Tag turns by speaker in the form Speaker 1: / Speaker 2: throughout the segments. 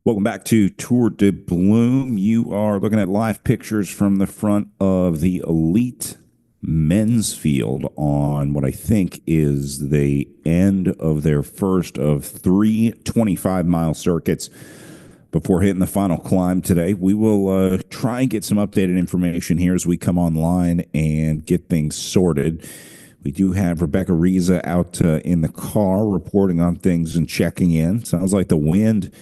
Speaker 1: Welcome back to Tour de Bloom. You are looking at live pictures from the front of the elite men's field on what I think is the end of their first of three 25-mile circuits before hitting the final climb today. We will try and get some updated information here as we come online and get things sorted. We do have Rebecca Riza out in the car reporting on things and checking in. Sounds like the wind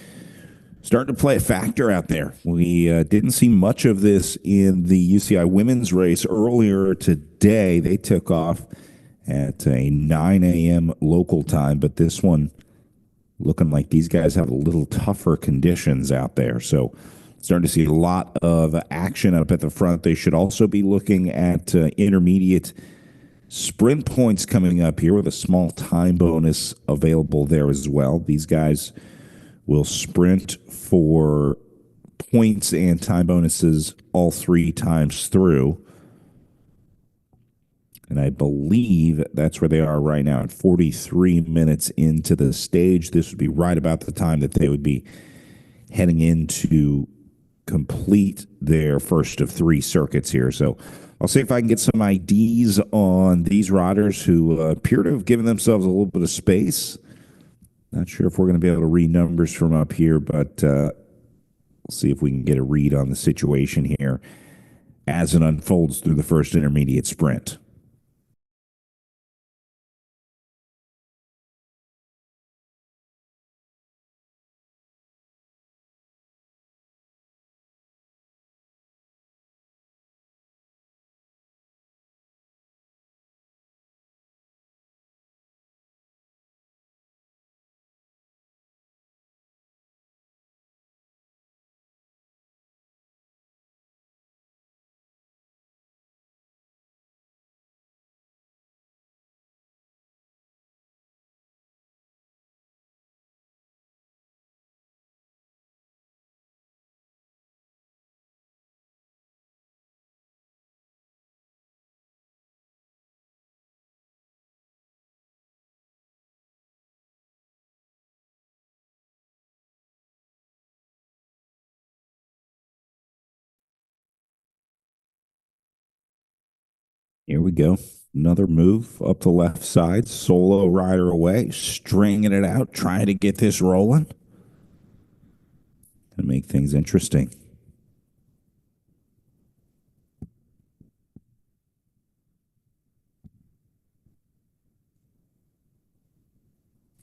Speaker 1: starting to play a factor out there. We didn't see much of this in the UCI women's race earlier today. They took off at a 9 a.m. local time, but this one looking like these guys have a little tougher conditions out there. So starting to see a lot of action up at the front. They should also be looking at intermediate sprint points coming up here with a small time bonus available there as well. These guys will sprint for points and time bonuses all three times through. And I believe that's where they are right now at 43 minutes into the stage. This would be right about the time that they would be heading in to complete their first of three circuits here. So I'll see if I can get some IDs on these riders who appear to have given themselves a little bit of space. Not sure if we're going to be able to read numbers from up here, but we'll see if we can get a read on the situation here as it unfolds through the first intermediate sprint. Here we go. Another move up the left side. Solo rider away, stringing it out, trying to get this rolling. To make things interesting.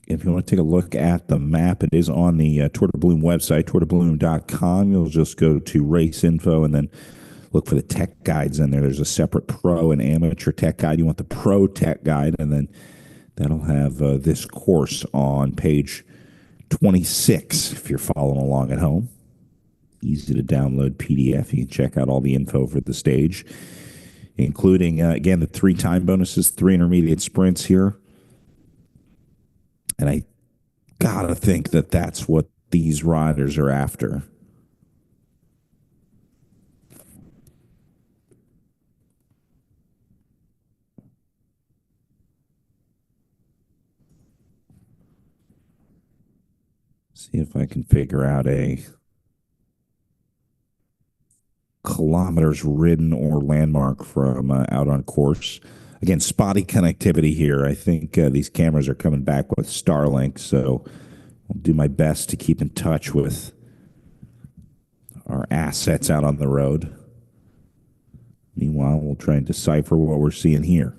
Speaker 1: If you want to take a look at the map, it is on the Tour de Bloom website, tourdebloom.com. You'll just go to race info and then look for the tech guides in there. There's a separate pro and amateur tech guide. You want the pro tech guide, and then that'll have this course on page 26 if you're following along at home. Easy to download PDF. You can check out all the info for the stage, including, again, the three time bonuses, three intermediate sprints here. And I got to think that that's what these riders are after. See if I can figure out a kilometers ridden or landmark from out on course. Again, spotty connectivity here. I think these cameras are coming back with Starlink, so I'll do my best to keep in touch with our assets out on the road. Meanwhile, we'll try and decipher what we're seeing here,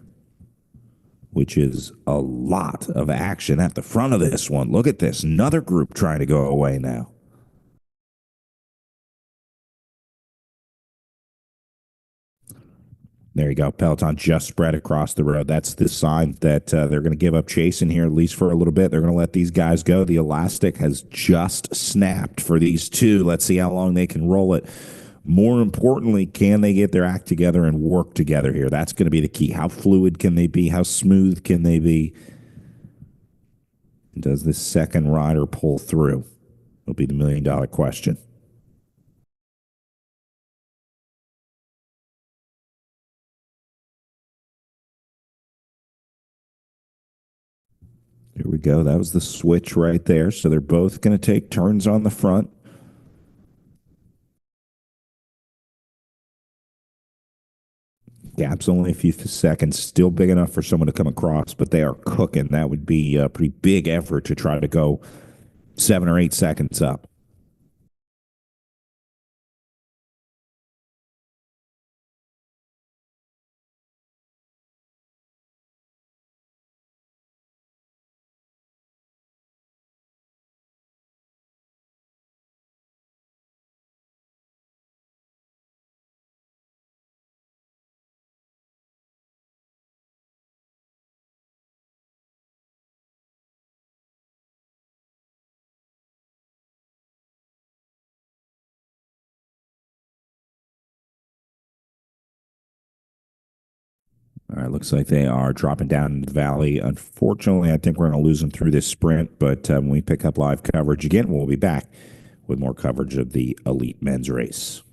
Speaker 1: which is a lot of action at the front of this one. Look at this. Another group trying to go away now. There you go. Peloton just spread across the road. That's the sign that they're going to give up chasing here, at least for a little bit. They're going to let these guys go. The elastic has just snapped for these two. Let's see how long they can roll it. More importantly, can they get their act together and work together here? That's going to be the key. How fluid can they be? How smooth can they be? Does this second rider pull through? Will be the million-dollar question. Here we go. That was the switch right there. So they're both going to take turns on the front. Gap's only a few seconds, still big enough for someone to come across, but they are cooking. That would be a pretty big effort to try to go 7 or 8 seconds up. All right, looks like they are dropping down into the valley. Unfortunately, I think we're going to lose them through this sprint, but when we pick up live coverage again, we'll be back with more coverage of the elite men's race.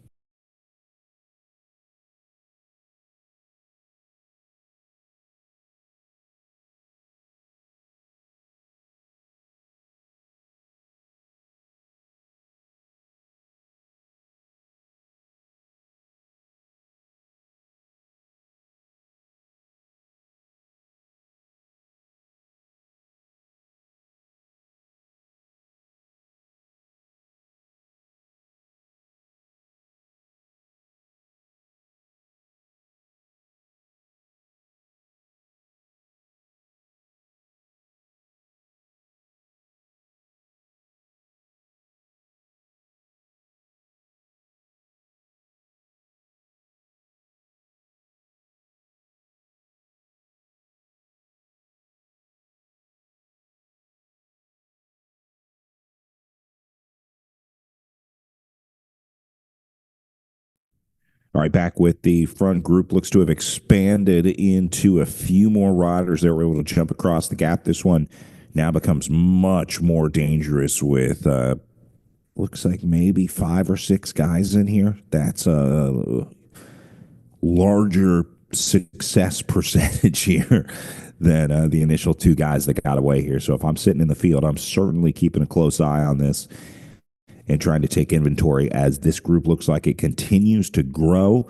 Speaker 1: All right, back with the front group. Looks to have expanded into a few more riders that were able to jump across the gap. This one now becomes much more dangerous with looks like maybe 5 or 6 guys in here. That's a larger success percentage here than the initial 2 guys that got away here. So if I'm sitting in the field, I'm certainly keeping a close eye on this and trying to take inventory as this group looks like it continues to grow.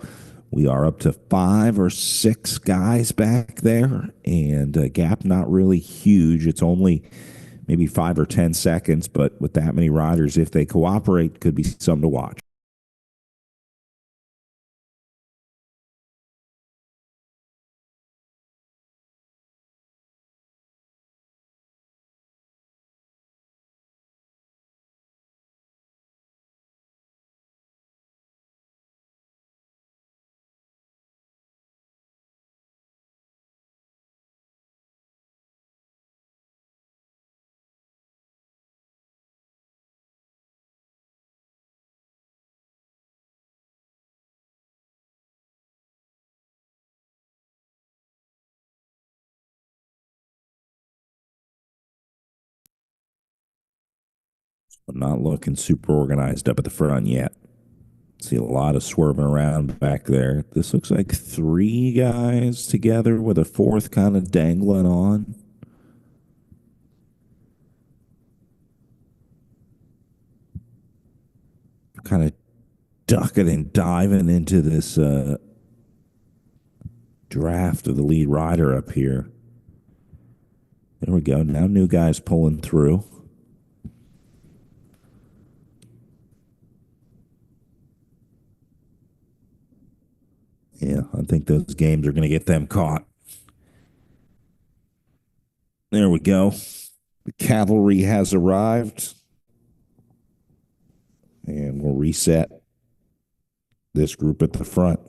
Speaker 1: We are up to 5 or 6 guys back there, and gap not really huge. It's only maybe 5 or 10 seconds, but with that many riders, if they cooperate, could be something to watch. I'm not looking super organized up at the front yet. See a lot of swerving around back there. This looks like 3 guys together with a fourth kind of dangling on. Kind of ducking and diving into this draft of the lead rider up here. There we go. Now new guys pulling through. Yeah, I think those games are going to get them caught. There we go. The cavalry has arrived. And we'll reset this group at the front.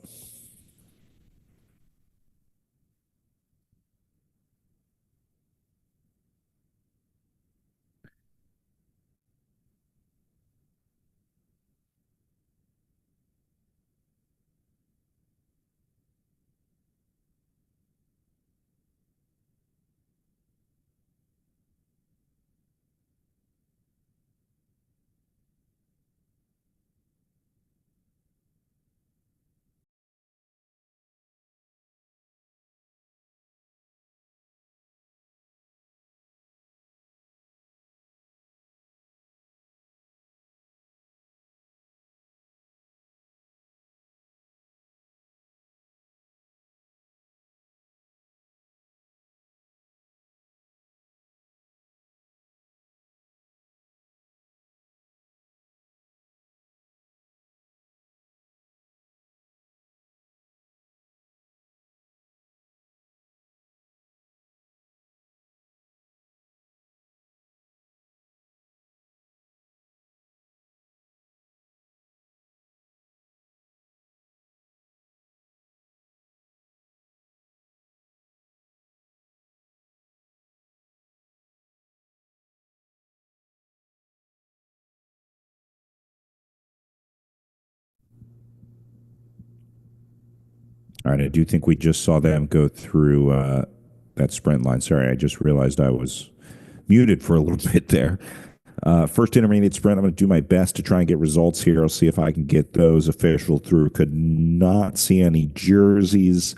Speaker 1: All right, I do think we just saw them go through that sprint line. Sorry, I just realized I was muted for a little bit there. First intermediate sprint, I'm going to do my best to try and get results here. I'll see if I can get those official through. Could not see any jerseys.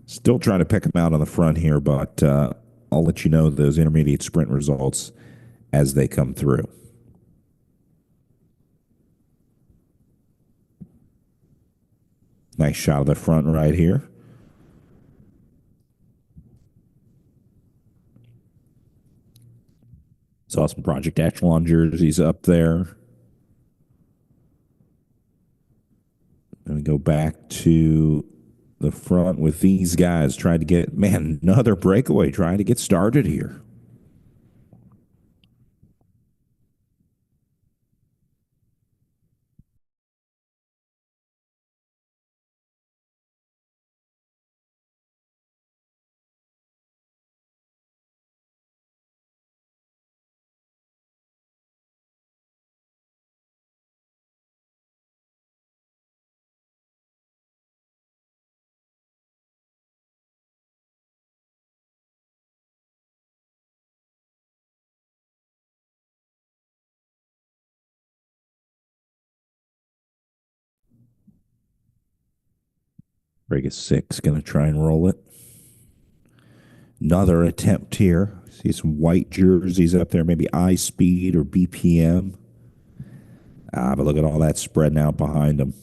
Speaker 1: Still trying to pick them out on the front here, but I'll let you know those intermediate sprint results as they come through. Nice shot of the front right here. Saw some Project Echelon jerseys up there. Then we go back to the front with these guys trying to get, man, another breakaway trying to get started here. Break a six, going to try and roll it. Another attempt here. See some white jerseys up there, maybe I Speed or BPM. But look at all that spreading out behind them.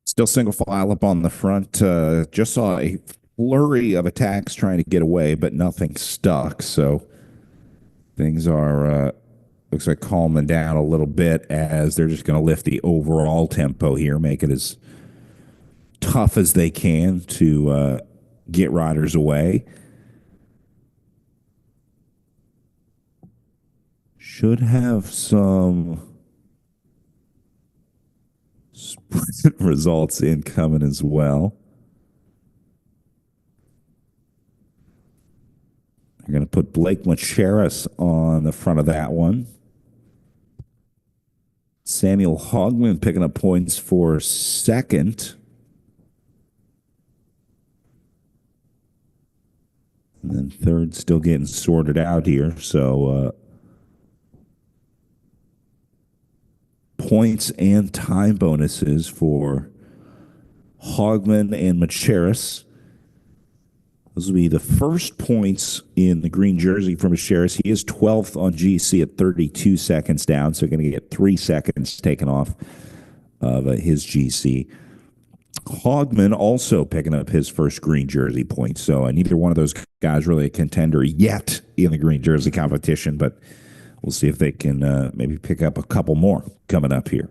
Speaker 1: Still single file up on the front. Just saw a flurry of attacks trying to get away, but nothing stuck. So things are, looks like calming down a little bit as they're just going to lift the overall tempo here, make it as tough as they can to get riders away. Should have some sprint results incoming as well. They're going to put Blake Macheras on the front of that one. Samuel Hogman picking up points for second. And then third still getting sorted out here. So points and time bonuses for Hogman and Macheras. Those will be the first points in the green jersey for Macheras. He is 12th on GC at 32 seconds down, so going to get 3 seconds taken off of his GC. Hogman also picking up his first green jersey point. So neither one of those guys really a contender yet in the green jersey competition, but we'll see if they can maybe pick up a couple more coming up here.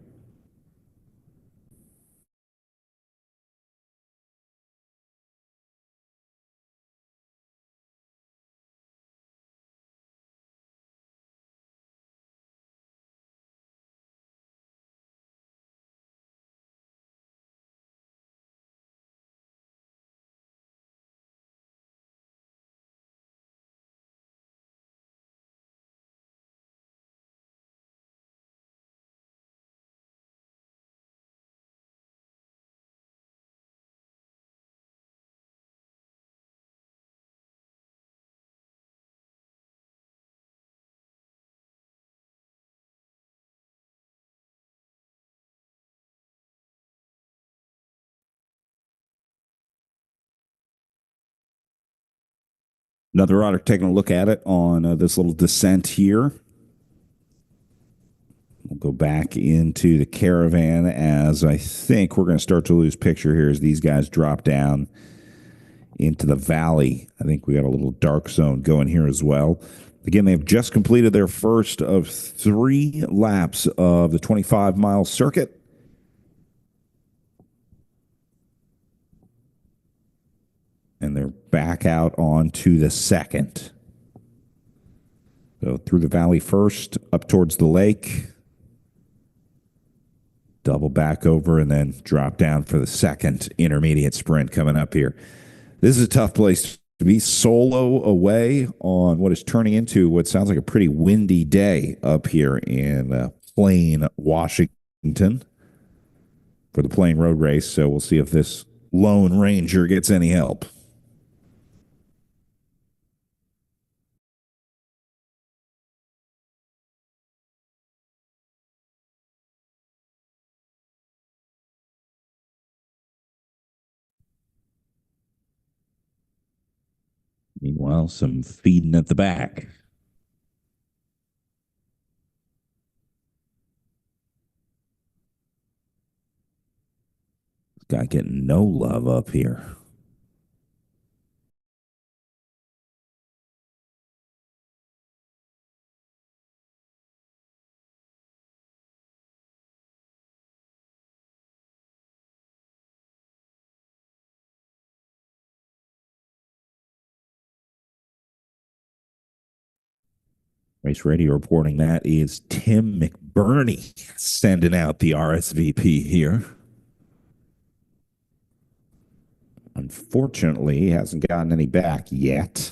Speaker 1: Another rider taking a look at it on this little descent here. We'll go back into the caravan as I think we're going to start to lose picture here as these guys drop down into the valley. I think we got a little dark zone going here as well. Again, they've just completed their first of 3 laps of the 25-mile circuit. And they're back out onto the second. So through the valley first, up towards the lake. Double back over and then drop down for the second intermediate sprint coming up here. This is a tough place to be solo away on what is turning into what sounds like a pretty windy day up here in Plain, Washington for the Plain Road Race. So we'll see if this Lone Ranger gets any help. Meanwhile, some feeding at the back. This guy getting no love up here. Race Radio reporting that is Tim McBurney sending out the RSVP here. Unfortunately, he hasn't gotten any back yet.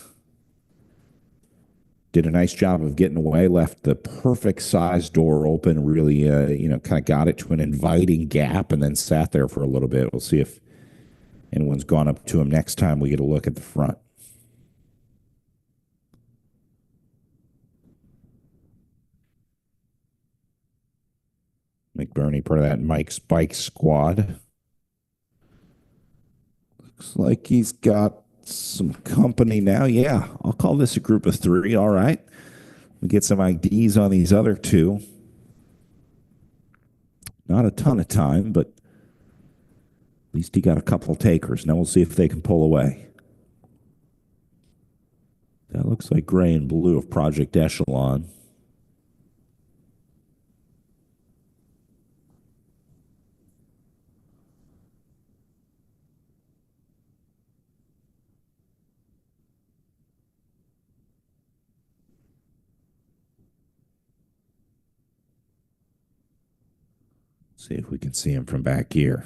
Speaker 1: Did a nice job of getting away, left the perfect size door open, really, kind of got it to an inviting gap and then sat there for a little bit. We'll see if anyone's gone up to him next time we get a look at the front. McBurney, part of that Mike's Bike squad. Looks like he's got some company now. Yeah, I'll call this a group of 3. All right. We get some IDs on these other 2. Not a ton of time, but at least he got a couple takers. Now we'll see if they can pull away. That looks like gray and blue of Project Echelon. See if we can see him from back here.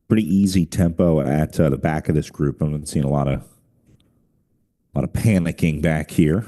Speaker 1: Pretty easy tempo at the back of this group. I'm seeing a lot of panicking back here.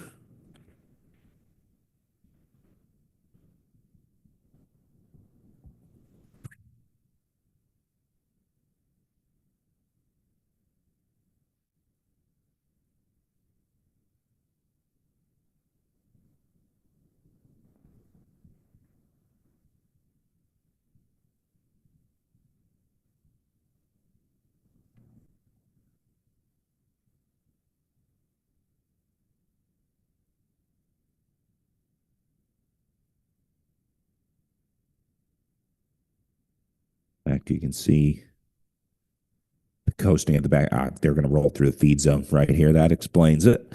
Speaker 1: Back you can see the coasting at the back. They're going to roll through the feed zone right here. That explains it.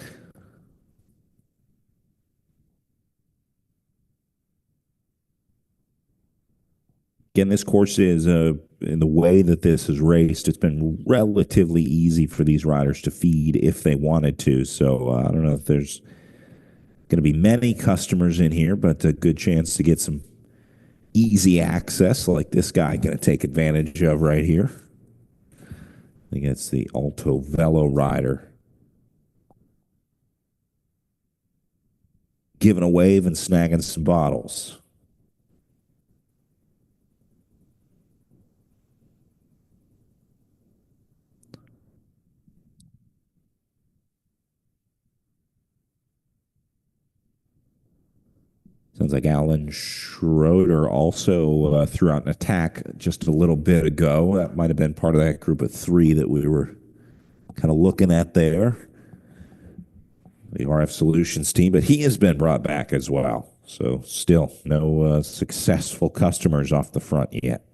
Speaker 1: Again, this course is, in the way that this is raced, it's been relatively easy for these riders to feed if they wanted to. So I don't know if there's going to be many customers in here, but a good chance to get some easy access like this guy going to take advantage of right here. I think it's the Alto Velo rider. Giving a wave and snagging some bottles. Sounds like Alan Schroeder also threw out an attack just a little bit ago. That might have been part of that group of three that we were kind of looking at there, the RF Solutions team, but he has been brought back as well. So still no successful customers off the front yet.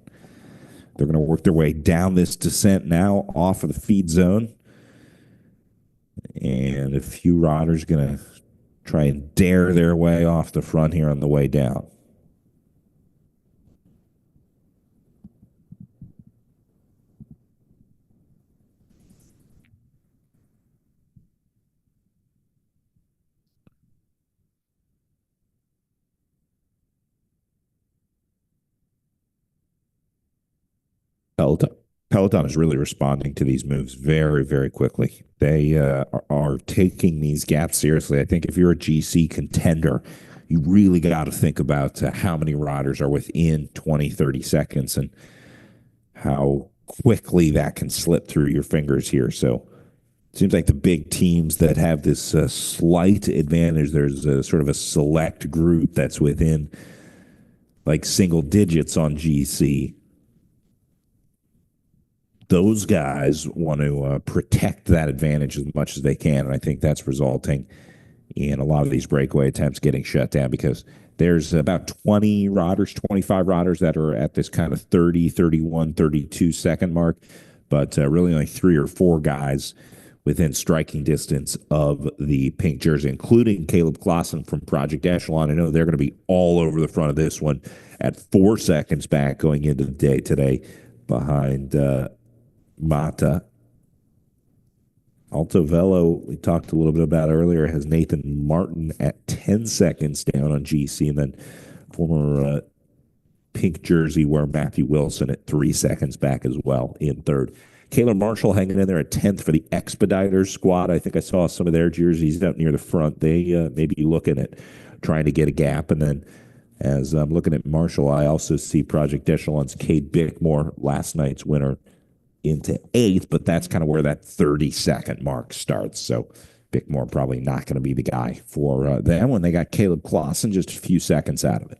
Speaker 1: They're going to work their way down this descent now off of the feed zone. And a few riders going to try and dare their way off the front here on the way down. Peloton. Peloton is really responding to these moves very, very quickly. They are taking these gaps seriously. I think if you're a GC contender, you really got to think about how many riders are within 20, 30 seconds and how quickly that can slip through your fingers here. So it seems like the big teams that have this slight advantage, there's a sort of a select group that's within like single digits on GC. Those guys want to protect that advantage as much as they can. And I think that's resulting in a lot of these breakaway attempts getting shut down because there's about 20 riders, 25 riders that are at this kind of 30, 31, 32-second mark, but really only three or four guys within striking distance of the pink jersey, including Caleb Clausen from Project Echelon. I know they're going to be all over the front of this one at 4 seconds back going into the day today behind Mata. Alto Velo, we talked a little bit about earlier, has Nathan Martin at 10 seconds down on GC, and then former pink jersey wearer Matthew Wilson at 3 seconds back as well in third. Kayla Marshall hanging in there at 10th for the Expeditors squad. I think I saw some of their jerseys out near the front. They may be looking at trying to get a gap. And then as I'm looking at Marshall, I also see Project Echelon's Cade Bickmore, last night's winner, into 8th, but that's kind of where that 30-second mark starts. So Bickmore probably not going to be the guy for them when they got Caleb Clausen just a few seconds out of it.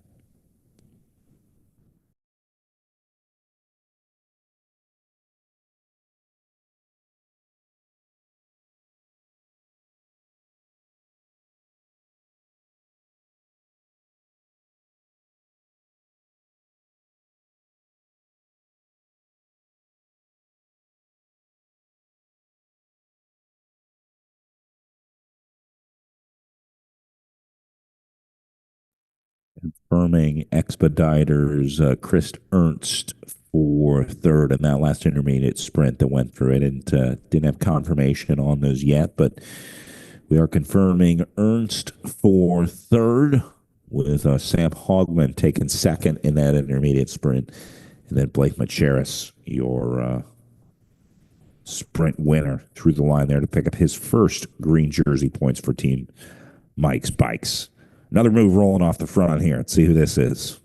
Speaker 1: Confirming Expeditors Chris Ernst for third in that last intermediate sprint that went through it, and didn't have confirmation on those yet, but we are confirming Ernst for third with Sam Hogman taking second in that intermediate sprint, and then Blake Macheris, your sprint winner, through the line there to pick up his first green jersey points for Team Mike's Bikes. Another move rolling off the front here. Let's see who this is.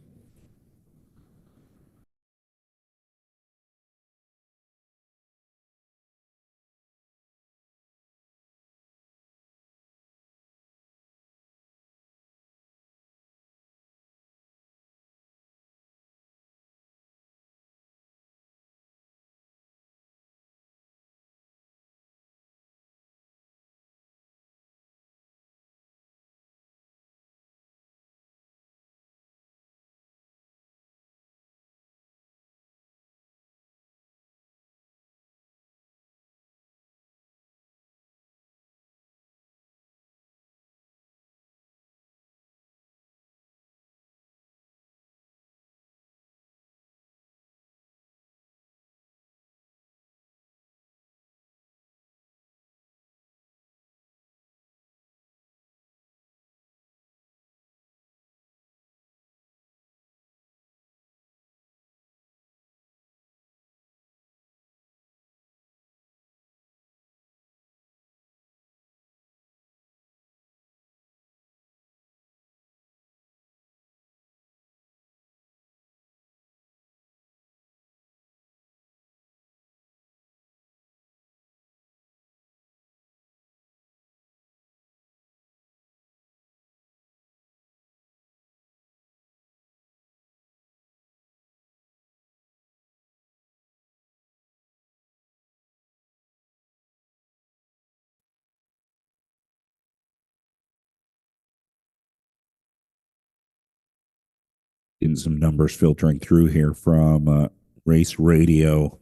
Speaker 1: Getting some numbers filtering through here from Race Radio.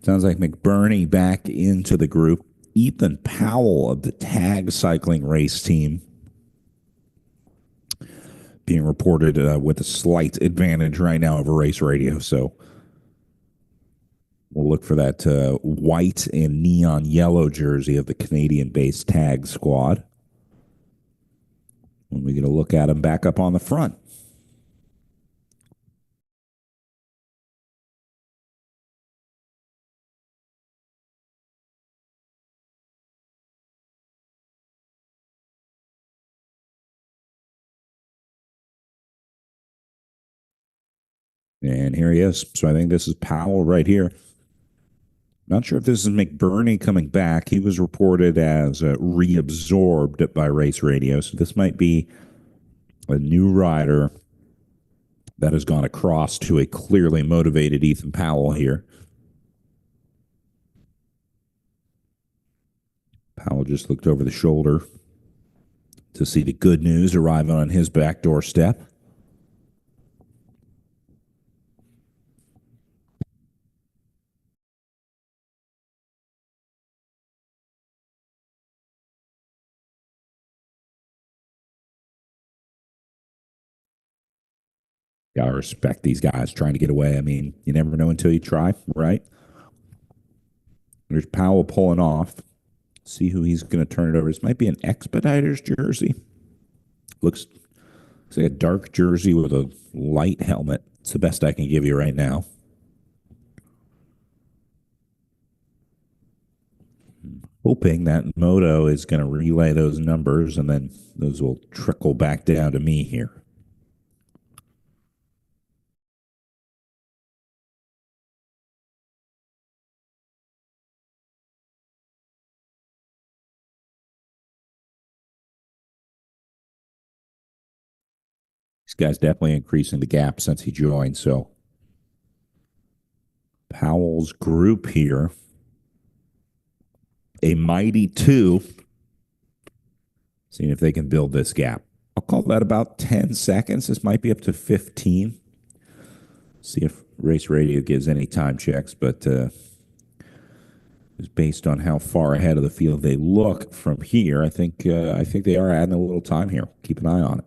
Speaker 1: Sounds like McBurney back into the group. Ethan Powell of the Tag Cycling Race Team being reported with a slight advantage right now over Race Radio. So we'll look for that white and neon yellow jersey of the Canadian-based Tag Squad when we get a look at him back up on the front. And here he is. So I think this is Powell right here. Not sure if this is McBurney coming back. He was reported as reabsorbed by Race Radio. So this might be a new rider that has gone across to a clearly motivated Ethan Powell here. Powell just looked over the shoulder to see the good news arriving on his back doorstep. Gotta respect these guys trying to get away. I mean, you never know until you try, right? There's Powell pulling off. See who he's going to turn it over. This might be an Expeditors jersey. Looks like a dark jersey with a light helmet. It's the best I can give you right now. Hoping that Moto is going to relay those numbers and then those will trickle back down to me here. This guy's definitely increasing the gap since he joined. So Powell's group here, a mighty two, seeing if they can build this gap. I'll call that about 10 seconds. This might be up to 15. See if Race Radio gives any time checks, but based on how far ahead of the field they look from here, I think they are adding a little time here. Keep an eye on it.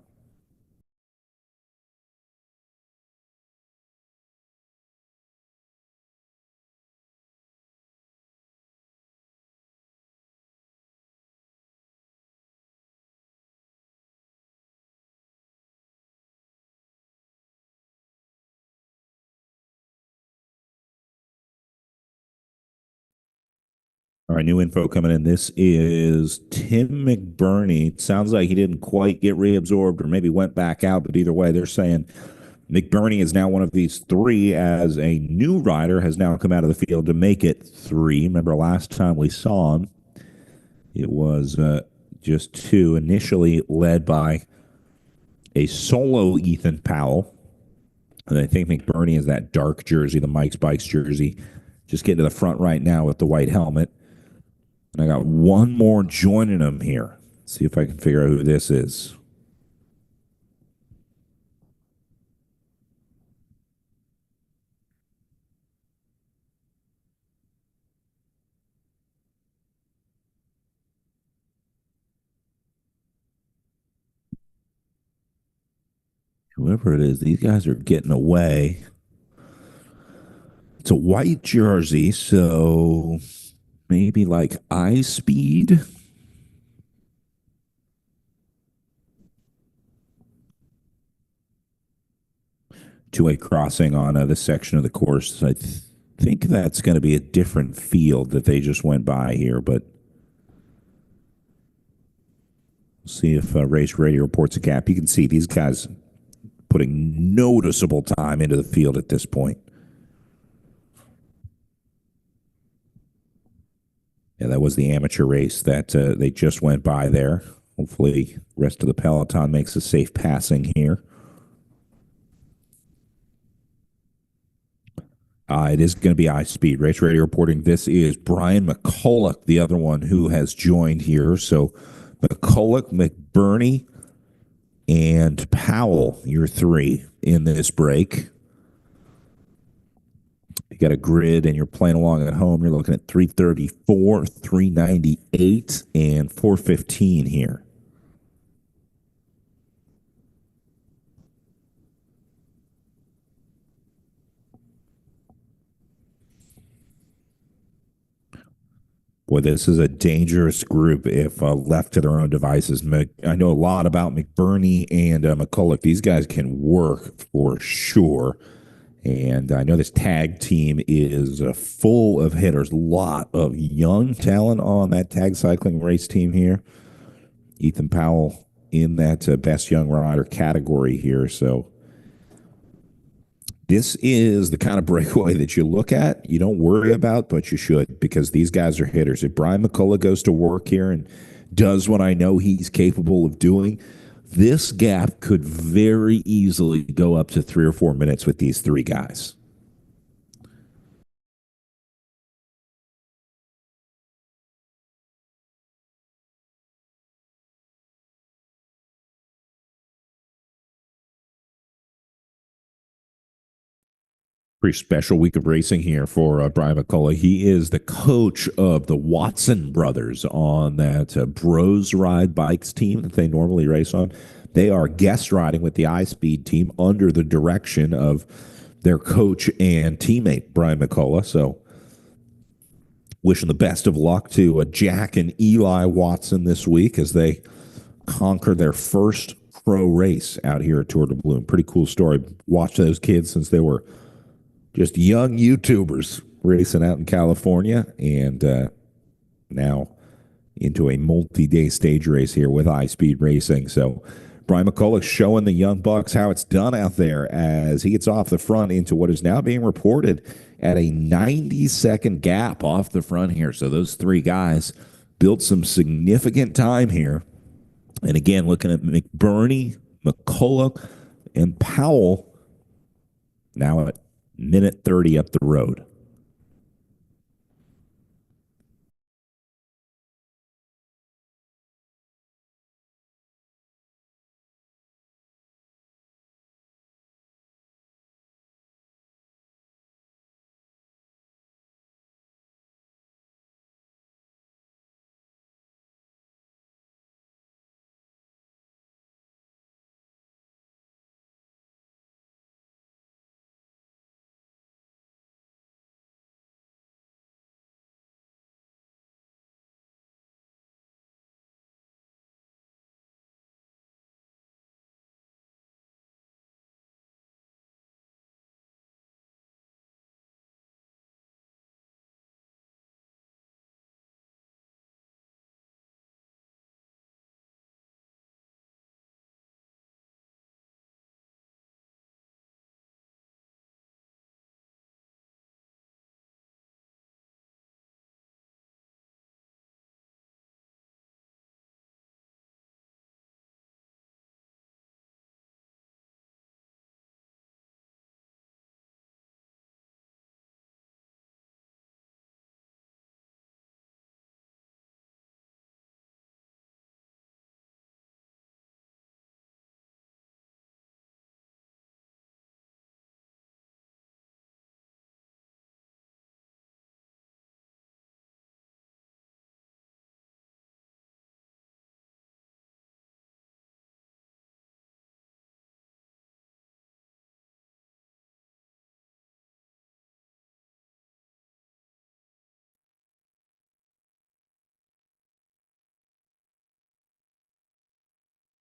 Speaker 1: All right, new info coming in. This is Tim McBurney. Sounds like he didn't quite get reabsorbed or maybe went back out, but either way, they're saying McBurney is now one of these three as a new rider has now come out of the field to make it three. Remember last time we saw him, it was just two, initially led by a solo Ethan Powell. And I think McBurney is that dark jersey, the Mike's Bikes jersey. Just getting to the front right now with the white helmet. And I got one more joining him here. See if I can figure out who this is. Whoever it is, these guys are getting away. It's a white jersey, so maybe like eye speed. Two-way crossing on this section of the course. I think that's going to be a different field that they just went by here, but we'll see if Race Radio reports a gap. You can see these guys putting noticeable time into the field at this point. Yeah, that was the amateur race that they just went by there. Hopefully, the rest of the peloton makes a safe passing here. It is going to be eye speed. Race Radio reporting this is Brian McCulloch, the other one who has joined here. So McCulloch, McBurney, and Powell, your three in this break. You got a grid and you're playing along at home. You're looking at 334, 398, and 415 here. Boy, this is a dangerous group if left to their own devices. I know a lot about McBurney and McCulloch. These guys can work for sure. And I know this tag team is full of hitters. A lot of young talent on that tag cycling race team here. Ethan Powell in that best young rider category here. So this is the kind of breakaway that you look at, you don't worry about, but you should, because these guys are hitters. If Brian McCullough goes to work here and does what I know he's capable of doing, this gap could very easily go up to 3 or 4 minutes with these three guys. Pretty special week of racing here for Brian McCullough. He is the coach of the Watson brothers on that Bros Ride Bikes team that they normally race on. They are guest riding with the iSpeed team under the direction of their coach and teammate, Brian McCullough. So, wishing the best of luck to Jack and Eli Watson this week as they conquer their first pro race out here at Tour de Bloom. Pretty cool story. Watch those kids since they were just young YouTubers racing out in California, and now into a multi-day stage race here with iSpeed Racing. So Brian McCullough showing the young bucks how it's done out there as he gets off the front into what is now being reported at a 90-second gap off the front here. So those three guys built some significant time here. And again, looking at McBurney, McCullough, and Powell now at minute 30 up the road.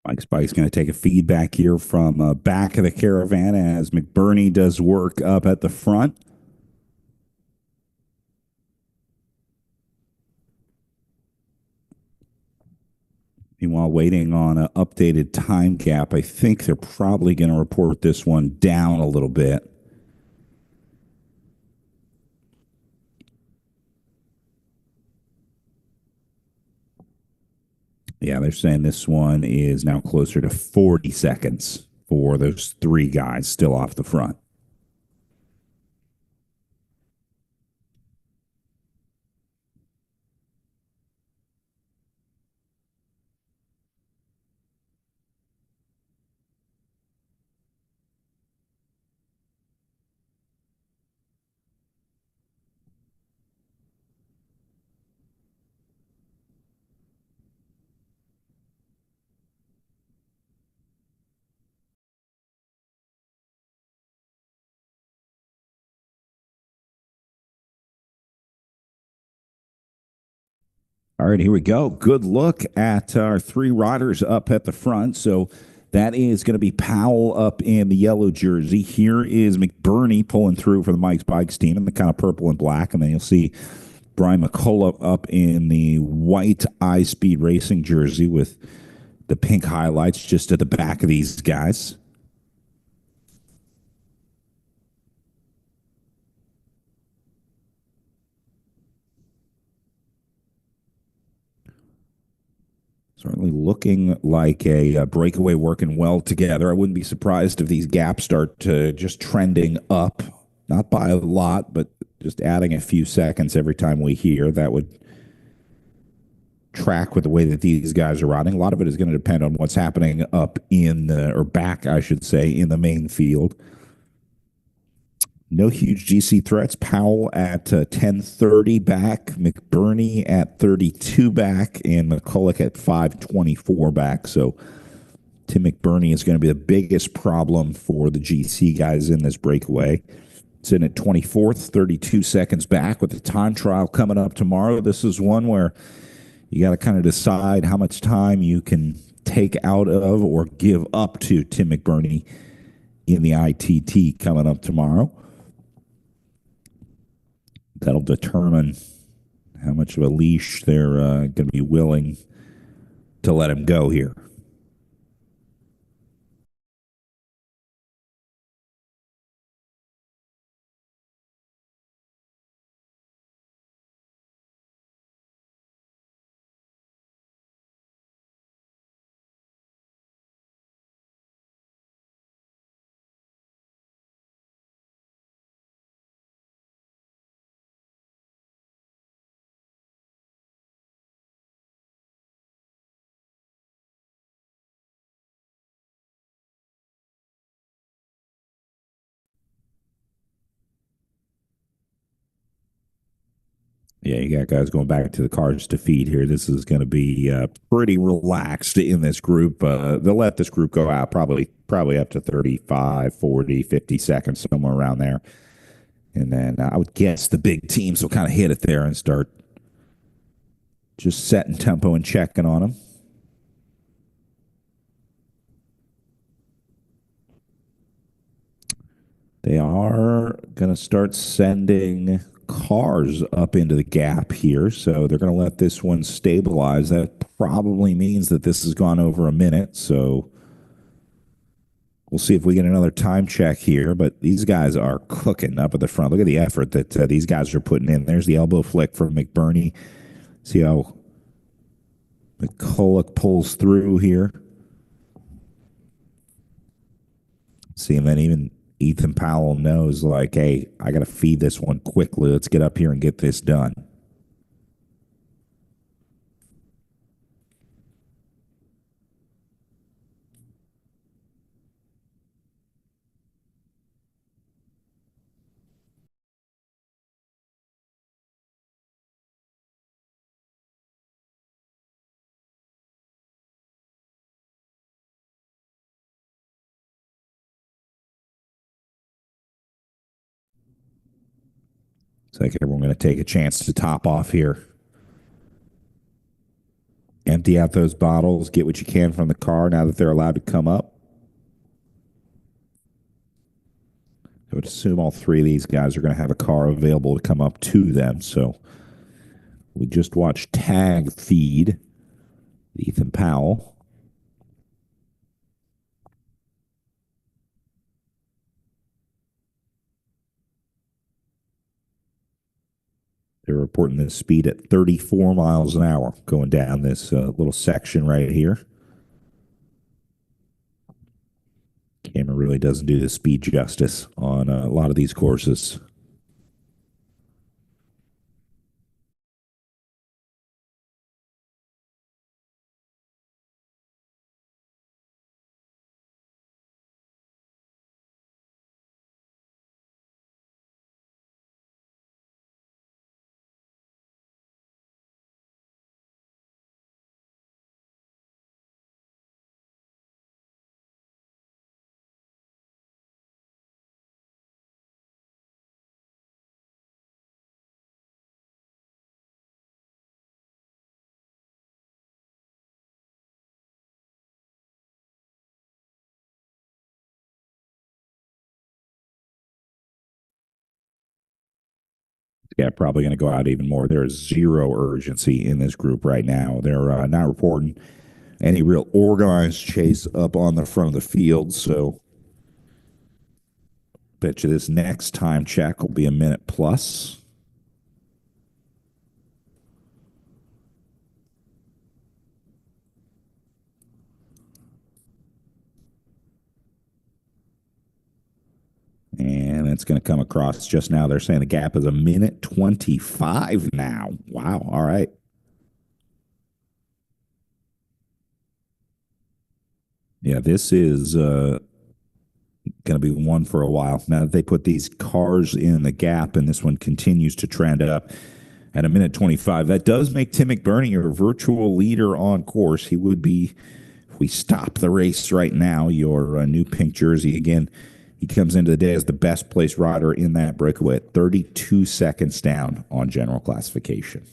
Speaker 1: Mike Spike's going to take a feedback here from back of the caravan as McBurney does work up at the front. Meanwhile, waiting on an updated time gap, I think they're probably going to report this one down a little bit. Yeah, they're saying this one is now closer to 40 seconds for those three guys still off the front. All right, here we go. Good look at our three riders up at the front. So that is going to be Powell up in the yellow jersey. Here is McBurney pulling through for the Mike's Bikes team in the kind of purple and black. And then you'll see Brian McCullough up in the white iSpeed Racing jersey with the pink highlights just at the back of these guys. Certainly looking like a breakaway working well together. I wouldn't be surprised if these gaps start just trending up, not by a lot, but just adding a few seconds every time we hear. That would track with the way that these guys are riding. A lot of it is going to depend on what's happening up in the, or back, I should say, in the main field. No huge GC threats. Powell at 10:30 back, McBurney at 32 back, and McCulloch at 5:24 back. So Tim McBurney is going to be the biggest problem for the GC guys in this breakaway. Sitting at 24th, 32 seconds back with the time trial coming up tomorrow. This is one where you got to kind of decide how much time you can take out of or give up to Tim McBurney in the ITT coming up tomorrow. That'll determine how much of a leash they're going to be willing to let him go here. Yeah, you got guys going back to the cars to feed here. This is going to be pretty relaxed in this group. They'll let this group go out probably up to 35, 40, 50 seconds, somewhere around there. And then I would guess the big teams will kind of hit it there and start just setting tempo and checking on them. They are going to start sending cars up into the gap here. So they're going to let this one stabilize. That probably means that this has gone over a minute. So we'll see if we get another time check here. But these guys are cooking up at the front. Look at the effort that these guys are putting in. There's the elbow flick from McBurney. See how McCulloch pulls through here. See, and then even Ethan Powell knows, like, hey, I got to feed this one quickly. Let's get up here and get this done. It's like everyone going to take a chance to top off here. Empty out those bottles, get what you can from the car now that they're allowed to come up. I would assume all three of these guys are going to have a car available to come up to them. So we just watched Tag feed Ethan Powell. They're reporting this speed at 34 miles an hour going down this little section right here. Camera really doesn't do the speed justice on a lot of these courses. Yeah, probably going to go out even more. There is zero urgency in this group right now. They're not reporting any real organized chase up on the front of the field. So, bet you this next time check will be a minute plus. And it's going to come across just now. They're saying the gap is a minute 25 now. Wow. All right. Yeah, this is going to be one for a while. Now that they put these cars in the gap and this one continues to trend up at a minute 25, that does make Tim McBurney your virtual leader on course. He would be, if we stop the race right now, your new pink jersey. Again, he comes into the day as the best placed rider in that breakaway at 32 seconds down on general classification.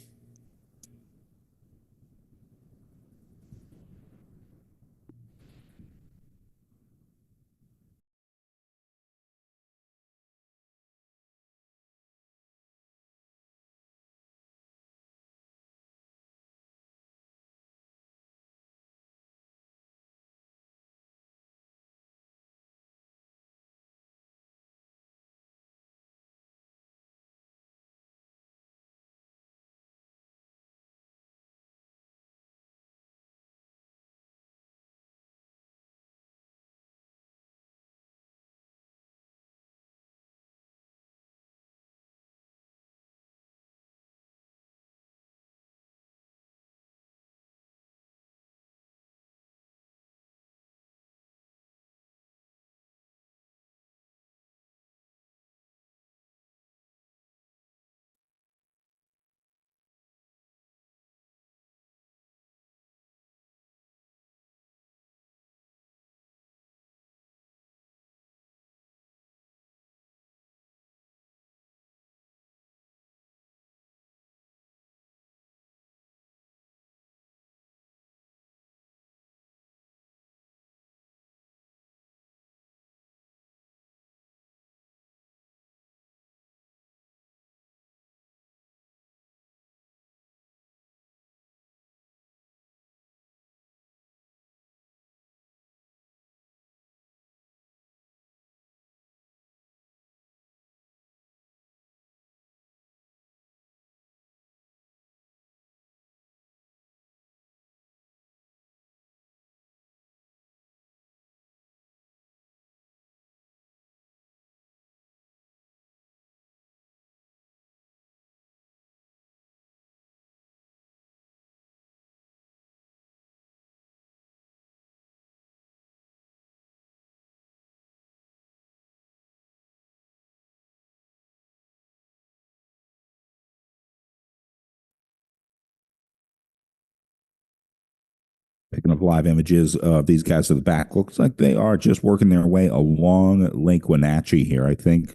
Speaker 1: Picking up live images of these guys at the back. Looks like they are just working their way along Lake Wenatchee here. I think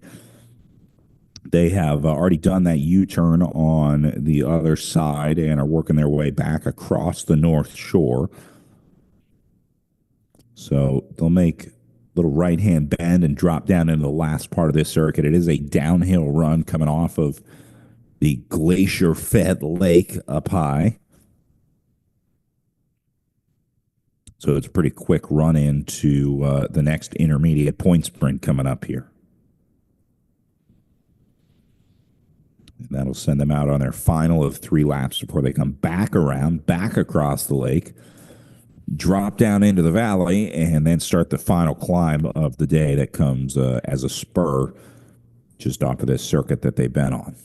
Speaker 1: they have already done that U-turn on the other side and are working their way back across the North Shore. So they'll make a little right-hand bend and drop down into the last part of this circuit. It is a downhill run coming off of the glacier-fed lake up high. So it's a pretty quick run into the next intermediate point sprint coming up here. And that'll send them out on their final of 3 laps before they come back around, back across the lake, drop down into the valley, and then start the final climb of the day that comes as a spur just off of this circuit that they've been on.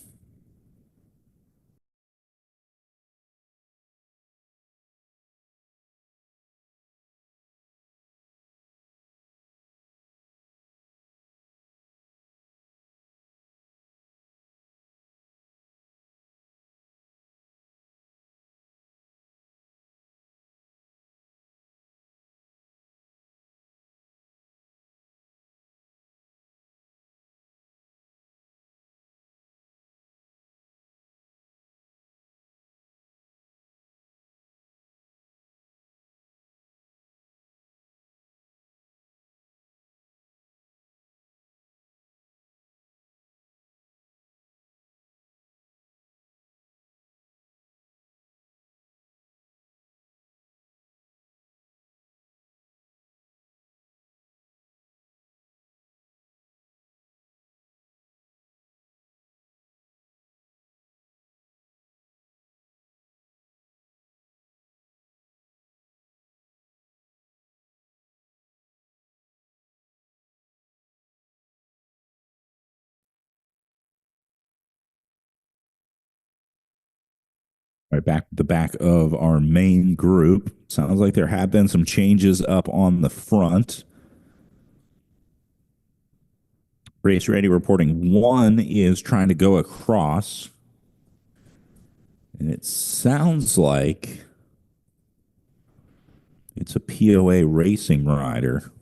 Speaker 1: Right back the back of our main group. Sounds like there have been some changes up on the front. Race Ready reporting one is trying to go across. And it sounds like it's a POA racing rider.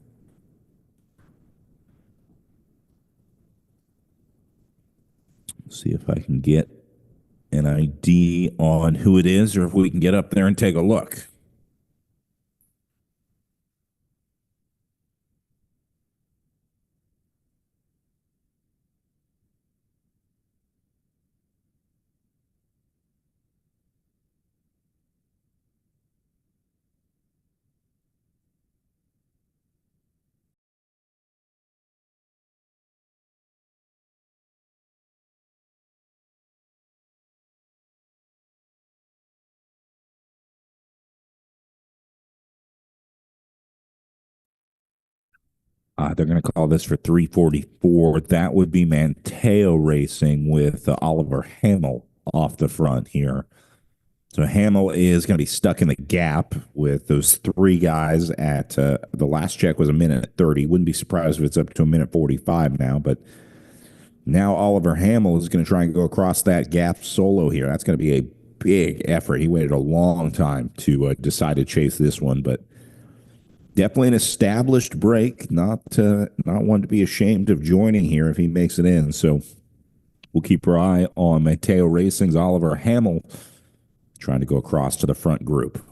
Speaker 1: See if I can get an ID on who it is or if we can get up there and take a look. They're going to call this for 344. That would be Manteo Racing with Oliver Hamill off the front here. So Hamill is going to be stuck in the gap with those three guys at the last check was a minute 30. Wouldn't be surprised if it's up to a minute 45 now, but now Oliver Hamill is going to try and go across that gap solo here. That's going to be a big effort. He waited a long time to decide to chase this one, but definitely an established break. Not one to be ashamed of joining here if he makes it in. So we'll keep our eye on Mateo Racing's Oliver Hamill trying to go across to the front group.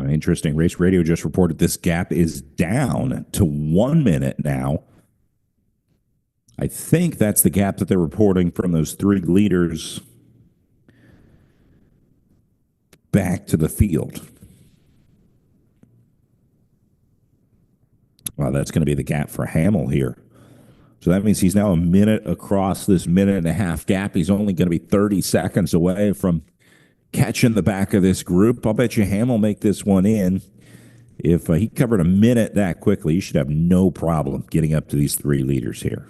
Speaker 1: Interesting. Race Radio just reported this gap is down to 1 minute now. I think that's the gap that they're reporting from those three leaders back to the field. Well, that's going to be the gap for Hamill here. So that means he's now a minute across this minute and a half gap. He's only going to be 30 seconds away from catching the back of this group. I'll bet you Hamill make this one in. If he covered a minute that quickly, you should have no problem getting up to these three leaders here.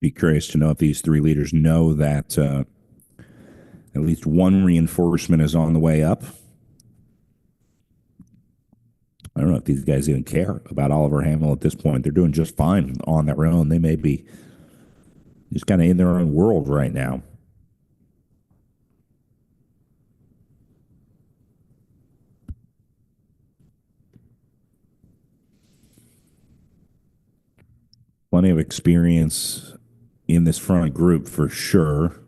Speaker 1: Be curious to know if these three leaders know that at least one reinforcement is on the way up. I don't know if these guys even care about Oliver Hamill at this point. They're doing just fine on their own. They may be just kind of in their own world right now. Plenty of experience in this front group for sure.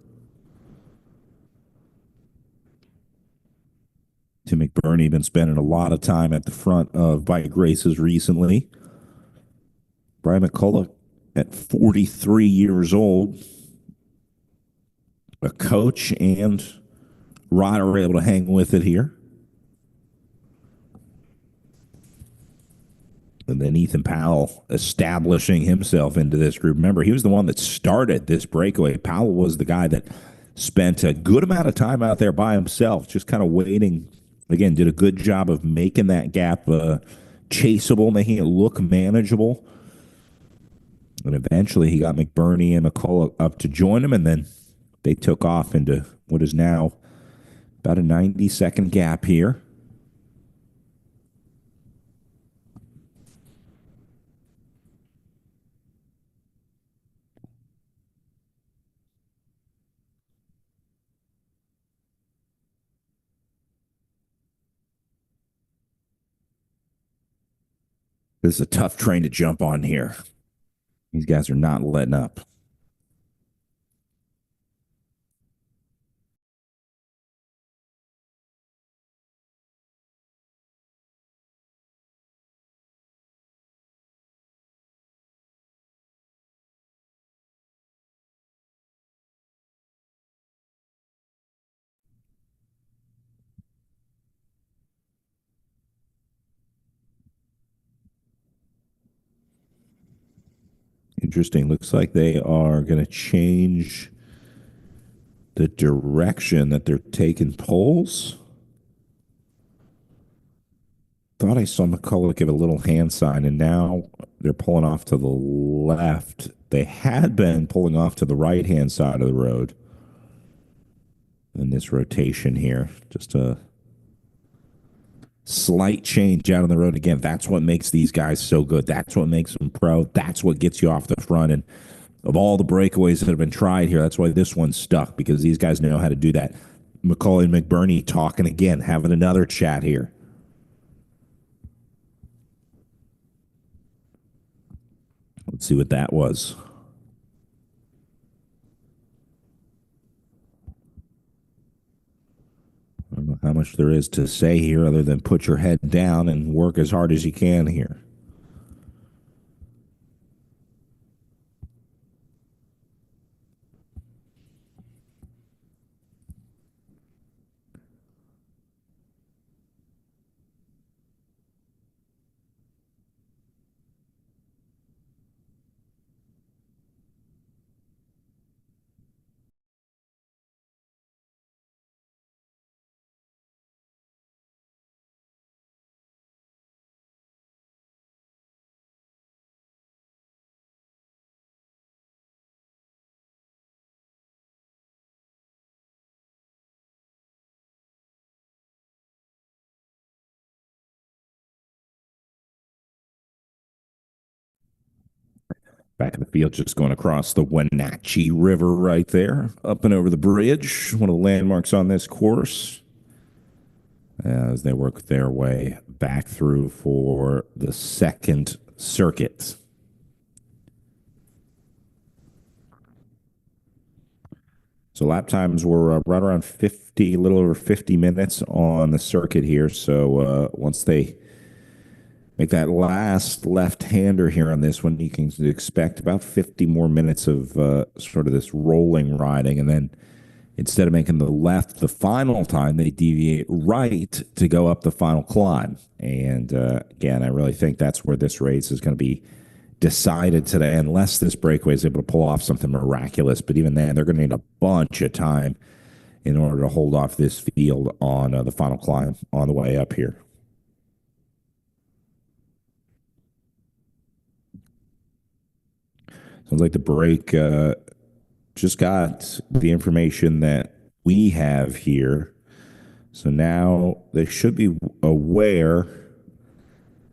Speaker 1: Tim McBurney been spending a lot of time at the front of bike races recently. Brian McCullough at 43 years old, a coach and rider were able to hang with it here. And then Ethan Powell establishing himself into this group. Remember, he was the one that started this breakaway. Powell was the guy that spent a good amount of time out there by himself, just kind of waiting. Again, did a good job of making that gap chaseable, making it look manageable. And eventually he got McBurney and McCullough up to join him, and then they took off into what is now about a 90-second gap here. This is a tough train to jump on here. These guys are not letting up. Interesting. Looks like they are going to change the direction that they're taking poles. Thought I saw McCullough give a little hand sign, and now they're pulling off to the left. They had been pulling off to the right hand side of the road in this rotation here. Just a slight change out on the road again. That's what makes these guys so good. That's what makes them pro. That's what gets you off the front. And of all the breakaways that have been tried here, that's why this one's stuck, because these guys know how to do that. McCauley and McBurney talking again, having another chat here. Let's see what that was. I don't know how much there is to say here other than put your head down and work as hard as you can here. Back in the field, just going across the Wenatchee River right there, up and over the bridge, one of the landmarks on this course, as they work their way back through for the second circuit. So lap times were right around 50, a little over 50 minutes on the circuit here. So once they make that last left-hander here on this one, you can expect about 50 more minutes of sort of this rolling riding. And then instead of making the left the final time, they deviate right to go up the final climb. And again, I really think that's where this race is going to be decided today, unless this breakaway is able to pull off something miraculous. But even then, they're going to need a bunch of time in order to hold off this field on the final climb on the way up here. Sounds like the break just got the information that we have here. So now they should be aware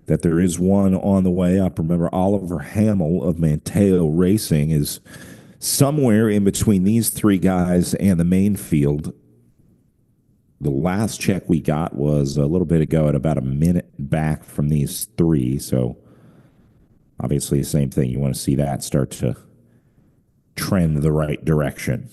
Speaker 1: that there is one on the way up. Remember, Oliver Hamill of Manteo Racing is somewhere in between these three guys and the main field. The last check we got was a little bit ago at about a minute back from these three. So obviously, the same thing. You want to see that start to trend the right direction.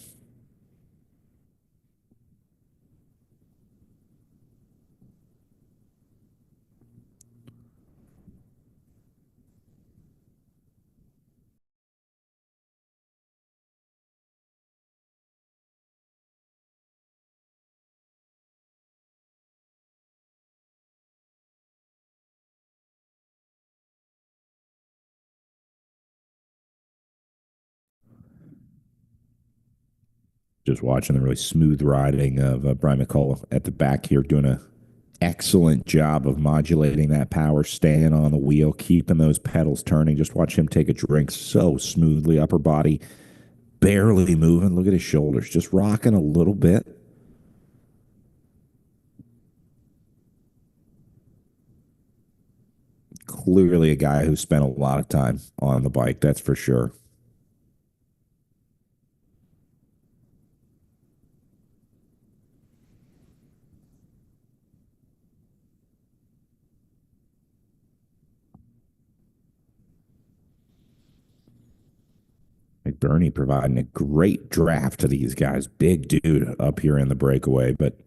Speaker 1: Just watching the really smooth riding of Brian McCullough at the back here, doing a excellent job of modulating that power, staying on the wheel, keeping those pedals turning. Just watch him take a drink so smoothly, upper body barely moving. Look at his shoulders, just rocking a little bit. Clearly a guy who spent a lot of time on the bike, that's for sure. Bernie providing a great draft to these guys. Big dude up here in the breakaway, but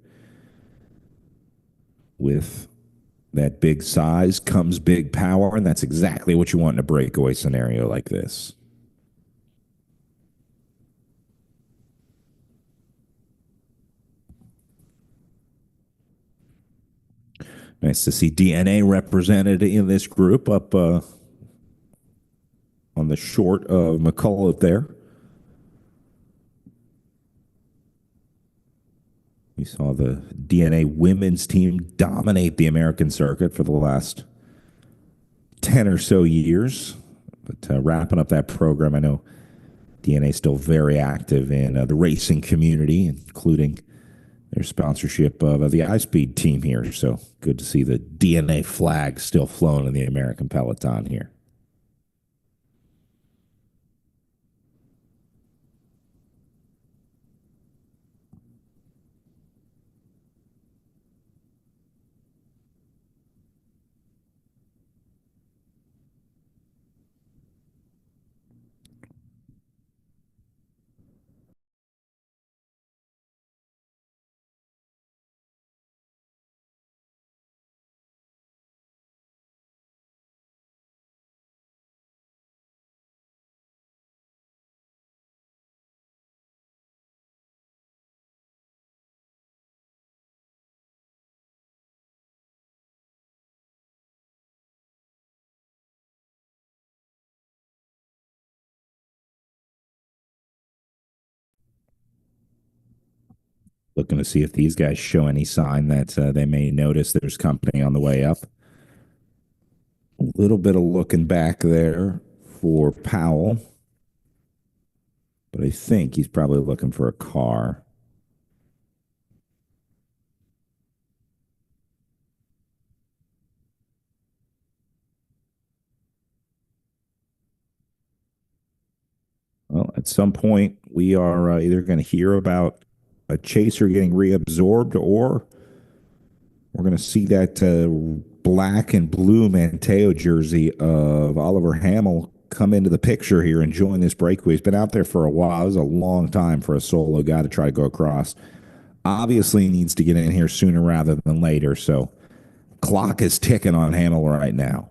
Speaker 1: with that big size comes big power, and that's exactly what you want in a breakaway scenario like this. Nice to see DNA represented in this group up on the short of McCullough there. We saw the DNA women's team dominate the American circuit for the last 10 or so years. But wrapping up that program, I know DNA is still very active in the racing community, including their sponsorship of the iSpeed team here. So good to see the DNA flag still flown in the American peloton here. Looking to see if these guys show any sign that they may notice there's company on the way up. A little bit of looking back there for Powell, but I think he's probably looking for a car. Well, at some point, we are either going to hear about a chaser getting reabsorbed, or we're going to see that black and blue Manteo jersey of Oliver Hamel come into the picture here and join this breakaway. He's been out there for a while. It was a long time for a solo guy to try to go across. Obviously needs to get in here sooner rather than later. So clock is ticking on Hamel right now.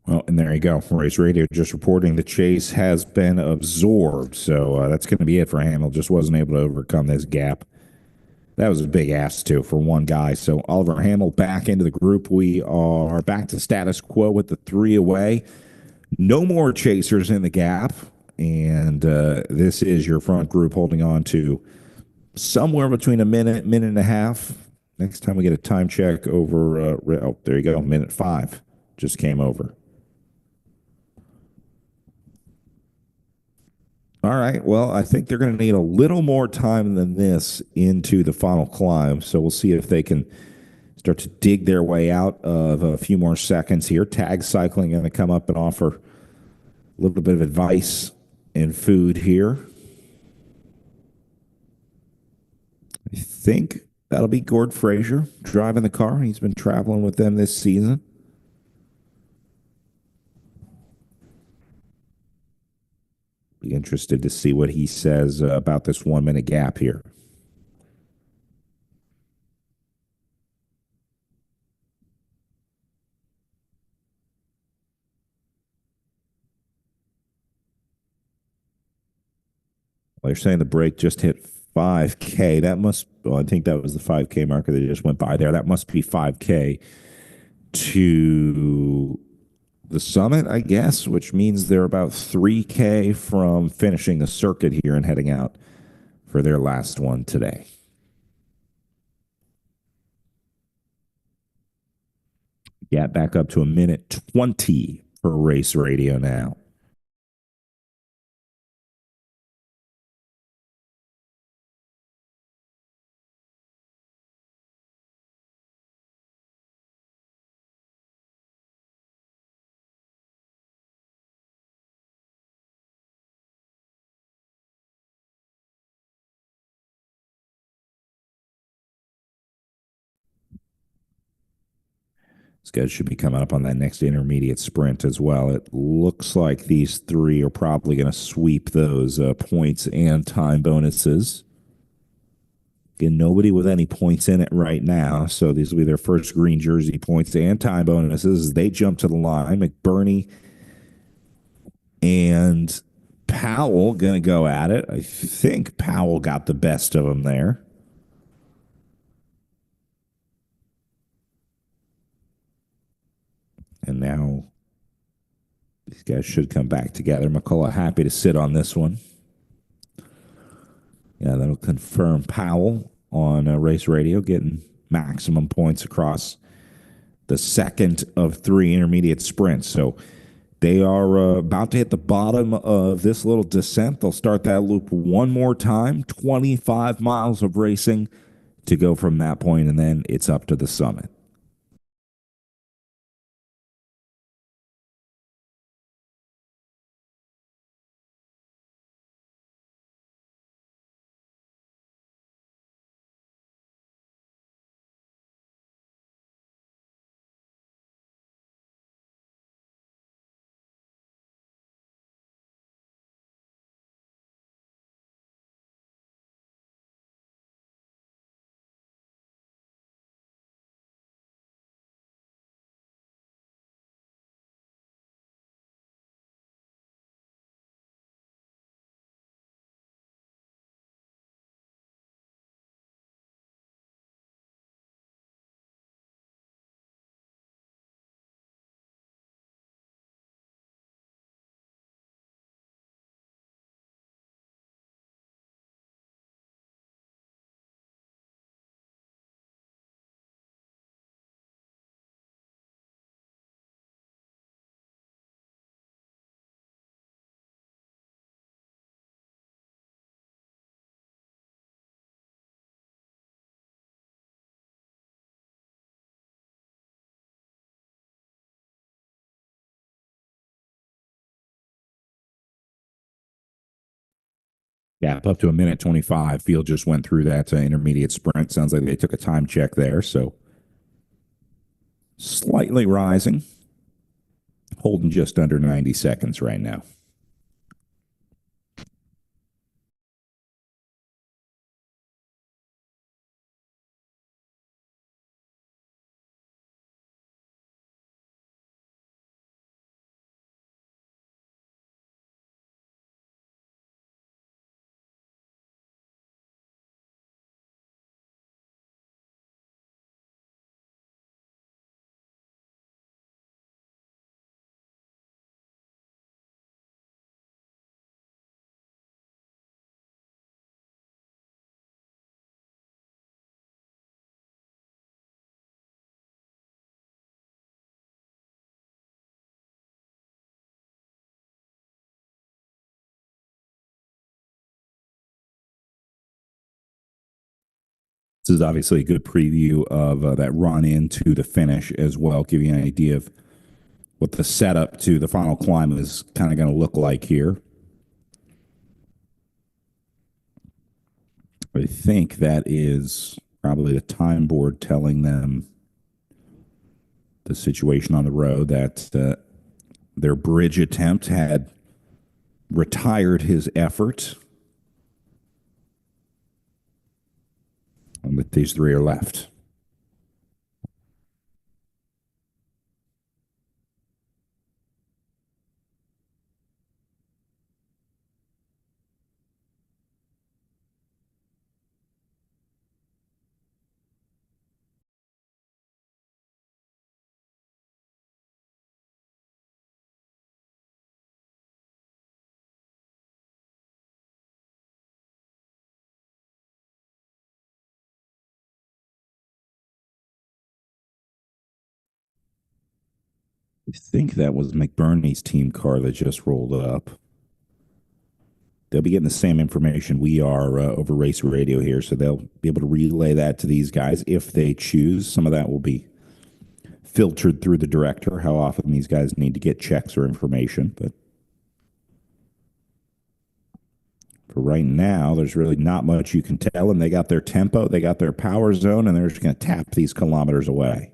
Speaker 1: Well, and there you go. Race Radio just reporting the chase has been absorbed. So that's going to be it for Hamel. Just wasn't able to overcome this gap. That was a big ask, too, for one guy. So Oliver Hamel back into the group. We are back to status quo with the three away. No more chasers in the gap. And this is your front group holding on to somewhere between a minute, minute and a half. Next time we get a time check over, oh, there you go, minute 5 just came over. All right. Well, I think they're going to need a little more time than this into the final climb. So we'll see if they can start to dig their way out of a few more seconds here. Tag Cycling going to come up and offer a little bit of advice and food here. I think that'll be Gord Fraser driving the car. He's been traveling with them this season. Be interested to see what he says about this 1 minute gap here. Well, you're saying the break just hit 5K. That must, well, I think that was the 5K marker that just went by there. That must be 5K to the summit, I guess, which means they're about 3K from finishing the circuit here and heading out for their last one today. Gap back up to a minute 20 for Race Radio now. These guys should be coming up on that next intermediate sprint as well. It looks like these three are probably going to sweep those points and time bonuses. Again, nobody with any points in it right now. So these will be their first green jersey points and time bonuses. They jump to the line. McBurney and Powell going to go at it. I think Powell got the best of them there. And now these guys should come back together. McCullough happy to sit on this one. Yeah, that'll confirm Powell on race radio, getting maximum points across the second of three intermediate sprints. So they are about to hit the bottom of this little descent. They'll start that loop one more time, 25 miles of racing to go from that point, and then it's up to the summit. Gap up to a minute 25. Field just went through that intermediate sprint. Sounds like they took a time check there. So slightly rising, holding just under 90 seconds right now. This is obviously a good preview of that run into the finish as well, give you an idea of what the setup to the final climb is kind of going to look like here. I think that is probably the time board telling them the situation on the road, that their bridge attempt had retired his effort, and that these three are left. I think that was McBurney's team car that just rolled up. They'll be getting the same information we are over race radio here, so they'll be able to relay that to these guys if they choose. Some of that will be filtered through the director, how often these guys need to get checks or information. But for right now, there's really not much you can tell them. They got their tempo, they got their power zone, and they're just going to tap these kilometers away.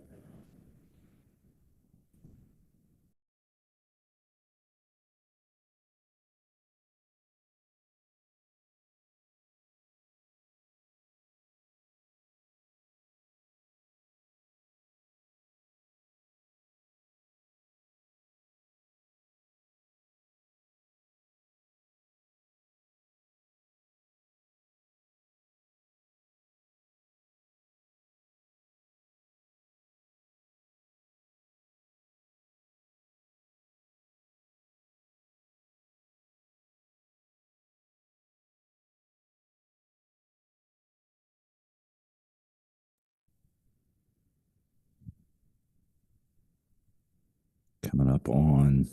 Speaker 1: Coming up on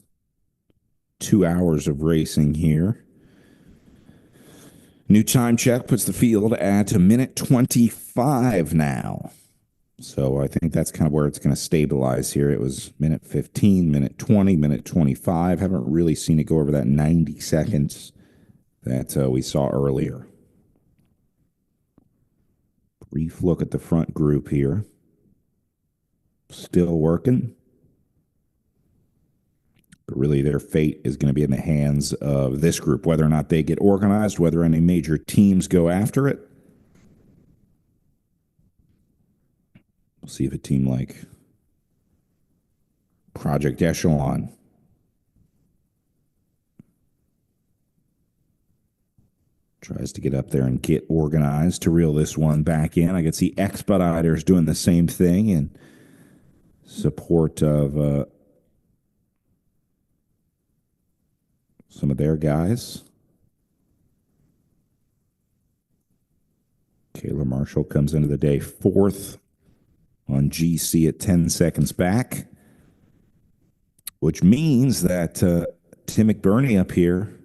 Speaker 1: 2 hours of racing here. New time check puts the field at a minute 25 now. So I think that's kind of where it's going to stabilize here. It was minute 15, minute 20, minute 25. Haven't really seen it go over that 90 seconds that we saw earlier. Brief look at the front group here. Still working. But really, their fate is going to be in the hands of this group, whether or not they get organized, whether any major teams go after it. We'll see if a team like Project Echelon tries to get up there and get organized to reel this one back in. I can see Expeditors doing the same thing in support of some of their guys. Kayla Marshall comes into the day fourth on GC at 10 seconds back, which means that Tim McBurney up here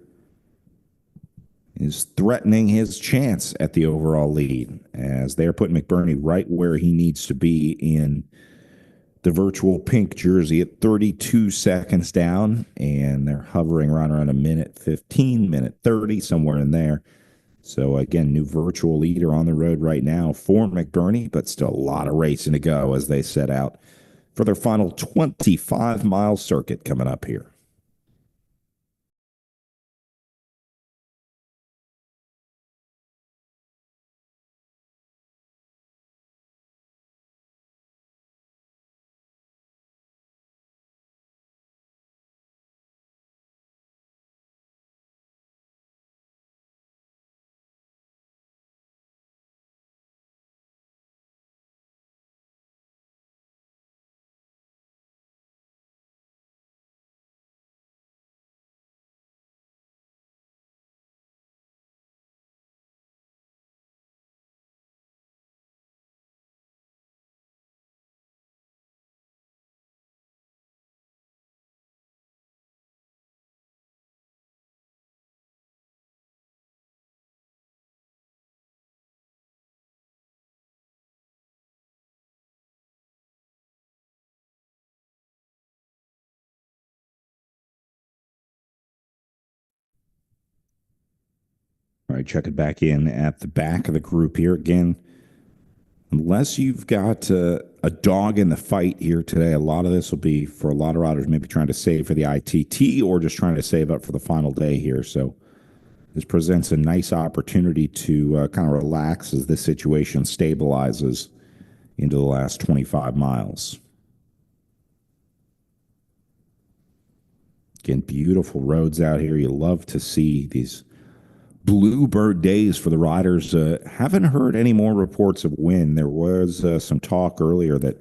Speaker 1: is threatening his chance at the overall lead, as they're putting McBurney right where he needs to be in the virtual pink jersey at 32 seconds down, and they're hovering around a minute 15, minute 30, somewhere in there. So again, new virtual leader on the road right now for McBurney, but still a lot of racing to go as they set out for their final 25-mile circuit coming up here. All right, check it back in at the back of the group here again. Unless you've got a dog in the fight here today, a lot of this will be for a lot of riders maybe trying to save for the ITT or just trying to save up for the final day here. So this presents a nice opportunity to kind of relax as this situation stabilizes into the last 25 miles. Again, beautiful roads out here. You love to see these bluebird days for the riders. Haven't heard any more reports of wind. There was some talk earlier that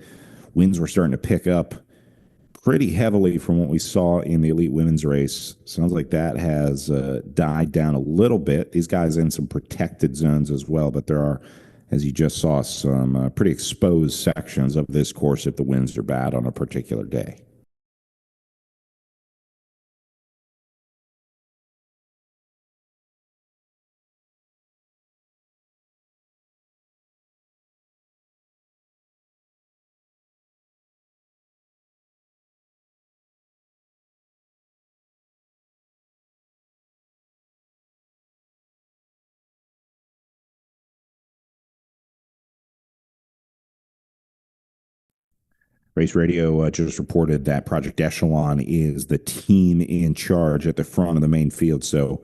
Speaker 1: winds were starting to pick up pretty heavily from what we saw in the elite women's race. Sounds like that has died down a little bit. These guys in some protected zones as well, but there are, as you just saw, some pretty exposed sections of this course if the winds are bad on a particular day. Race Radio just reported that Project Echelon is the team in charge at the front of the main field. So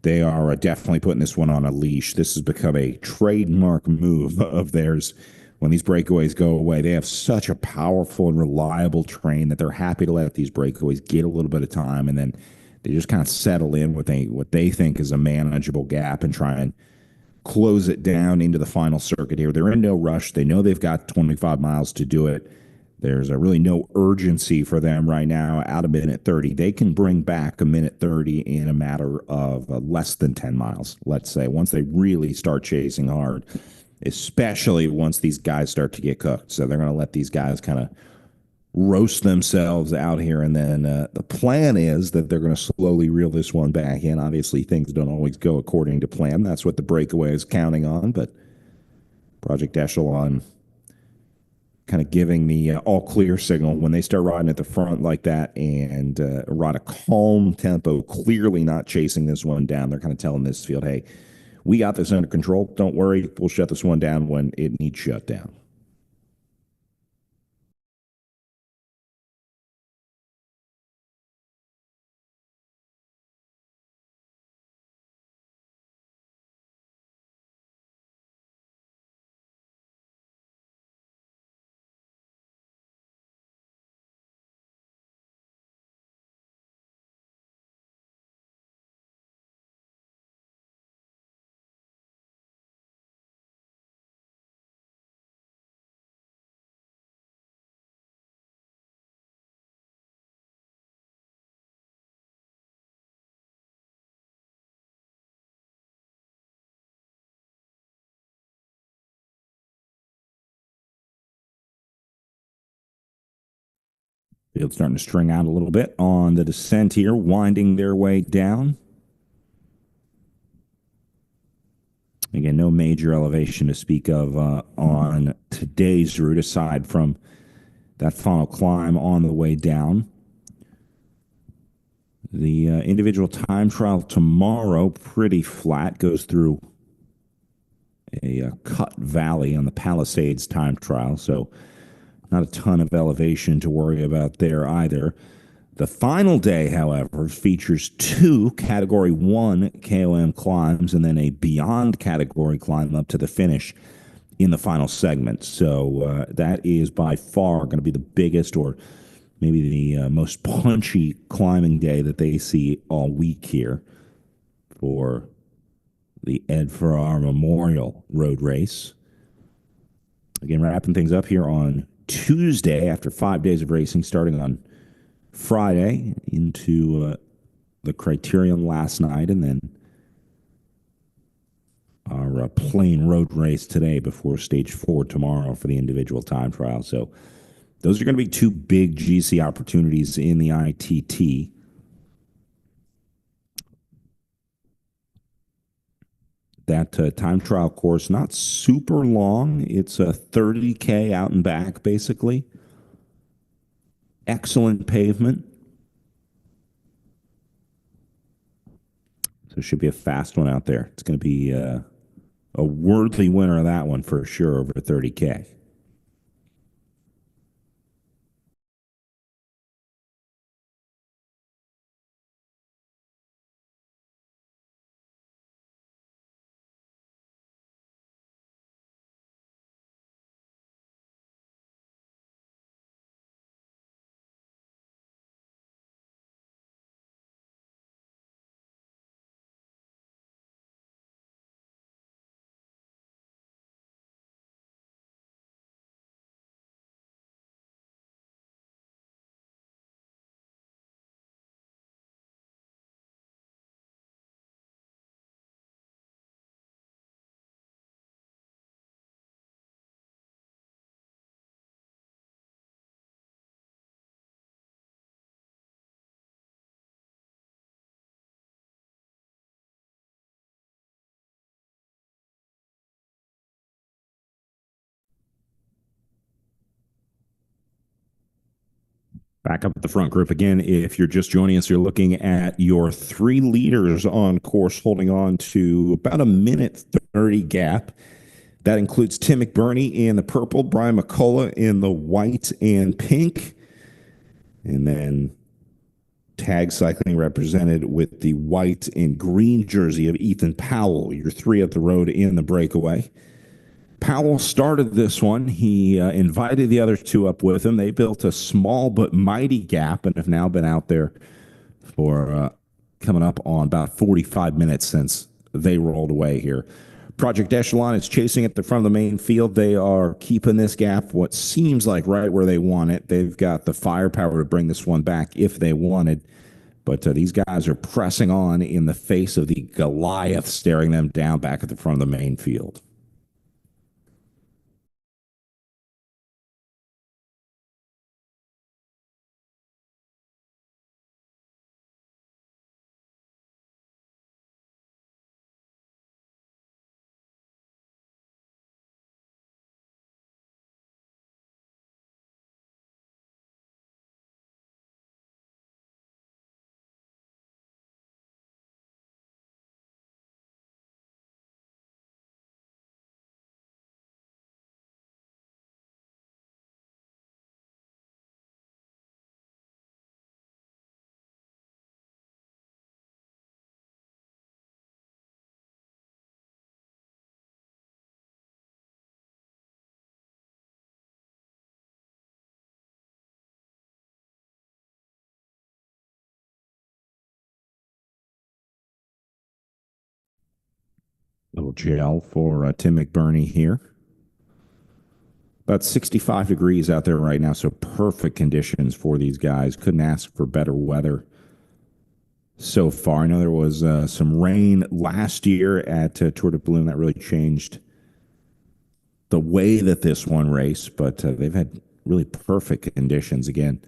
Speaker 1: they are definitely putting this one on a leash. This has become a trademark move of theirs. When these breakaways go away, they have such a powerful and reliable train that they're happy to let these breakaways get a little bit of time, and then they just kind of settle in with what they think is a manageable gap and try and close it down into the final circuit here. They're in no rush. They know they've got 25 miles to do it. There's really no urgency for them right now out of minute 30. They can bring back a minute 30 in a matter of less than 10 miles, let's say, once they really start chasing hard, especially once these guys start to get cooked. So they're going to let these guys kind of roast themselves out here. And then the plan is that they're going to slowly reel this one back in. Obviously, things don't always go according to plan. That's what the breakaway is counting on. But Project Echelon kind of giving the all clear signal when they start riding at the front like that and ride a calm tempo, clearly not chasing this one down. They're kind of telling this field, hey, we got this under control. Don't worry. We'll shut this one down when it needs shut down. Field starting to string out a little bit on the descent here, winding their way down. Again, no major elevation to speak of on today's route, aside from that final climb on the way down. The individual time trial tomorrow, pretty flat, goes through a cut valley on the Palisades time trial, so not a ton of elevation to worry about there either. The final day, however, features two Category 1 KOM climbs and then a beyond category climb up to the finish in the final segment. So that is by far going to be the biggest, or maybe the most punchy climbing day that they see all week here for the Ed Farrar Memorial Road Race. Again, wrapping things up here on Tuesday after 5 days of racing, starting on Friday into the Criterium last night, and then our plain road race today before stage 4 tomorrow for the individual time trial. So those are going to be two big GC opportunities in the ITT. That time trial course, not super long. It's a 30K out and back, basically. Excellent pavement. So it should be a fast one out there. It's going to be a worthy winner of that one for sure, over 30K. Back up at the front group again. If you're just joining us, you're looking at your 3 leaders on course, holding on to about a minute 30 gap. That includes Tim McBurney in the purple, Brian McCullough in the white and pink, and then Tag Cycling represented with the white and green jersey of Ethan Powell, your 3 at the road in the breakaway. Powell started this one. He invited the other 2 up with him. They built a small but mighty gap and have now been out there for coming up on about 45 minutes since they rolled away here. Project Echelon is chasing at the front of the main field. They are keeping this gap what seems like right where they want it. They've got the firepower to bring this one back if they wanted. But these guys are pressing on in the face of the Goliath staring them down back at the front of the main field. little gel for Tim McBurney here. About 65 degrees out there right now, so perfect conditions for these guys. Couldn't ask for better weather so far. I know there was some rain last year at Tour de Bloom that really changed the way that this one raced, but they've had really perfect conditions. Again,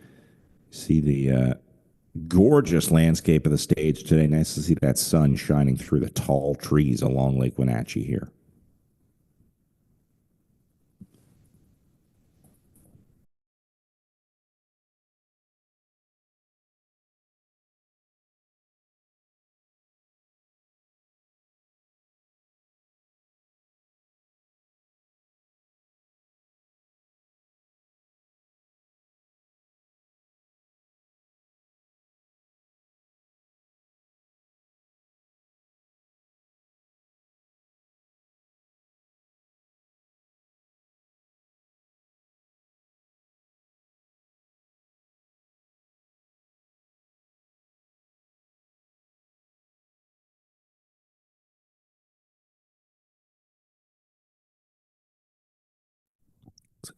Speaker 1: see the gorgeous landscape of the stage today. Nice to see that sun shining through the tall trees along Lake Wenatchee here.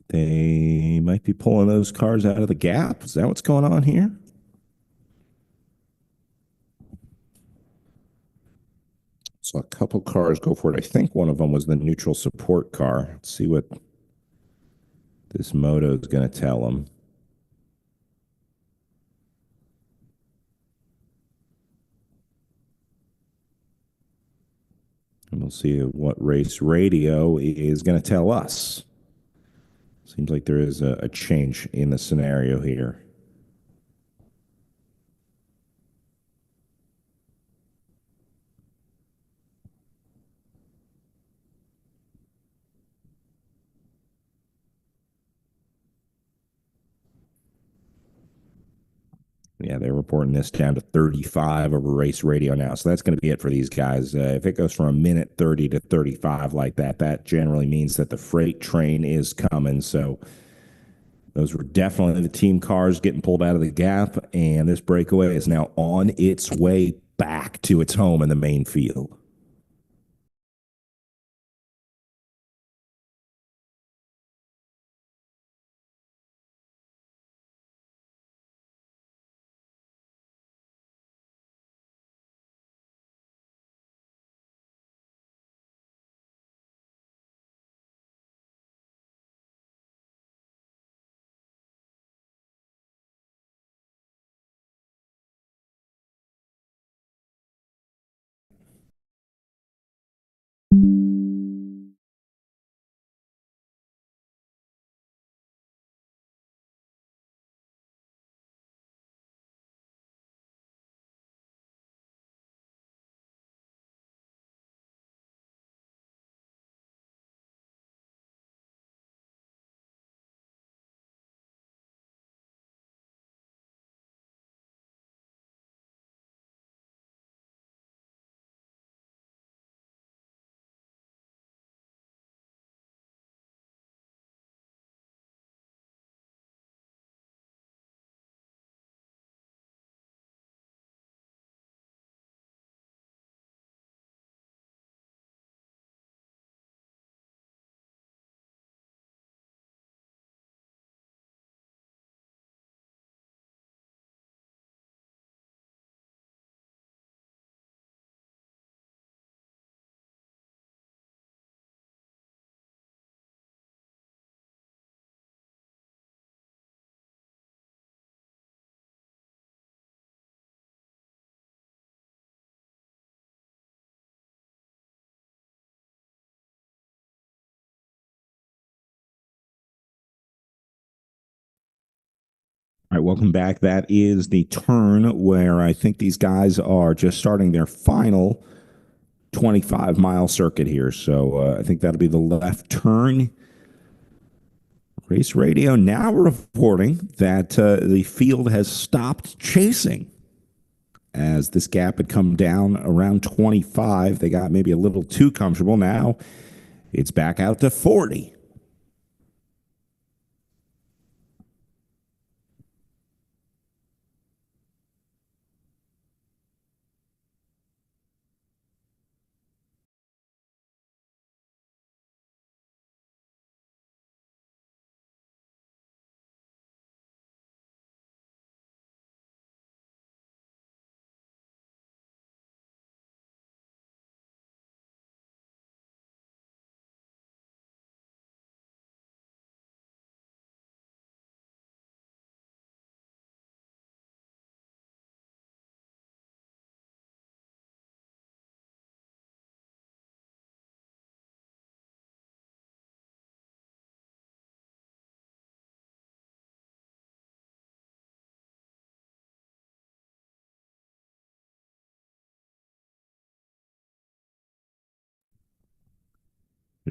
Speaker 1: They might be pulling those cars out of the gap. Is that what's going on here? Saw a couple cars go for it. I think one of them was the neutral support car. Let's see what this moto is going to tell them. And we'll see what race radio is going to tell us. Seems like there is a change in the scenario here. Yeah, they're reporting this down to 35 over race radio now. So that's going to be it for these guys. If it goes from a minute 30 to 35 like that, that generally means that the freight train is coming. So those were definitely the team cars getting pulled out of the gap. And this breakaway is now on its way back to its home in the main field. All right, welcome back. That is the turn where I think these guys are just starting their final 25-mile circuit here. So I think that'll be the left turn. Race radio now reporting that the field has stopped chasing as this gap had come down around 25. They got maybe a little too comfortable. Now it's back out to 40.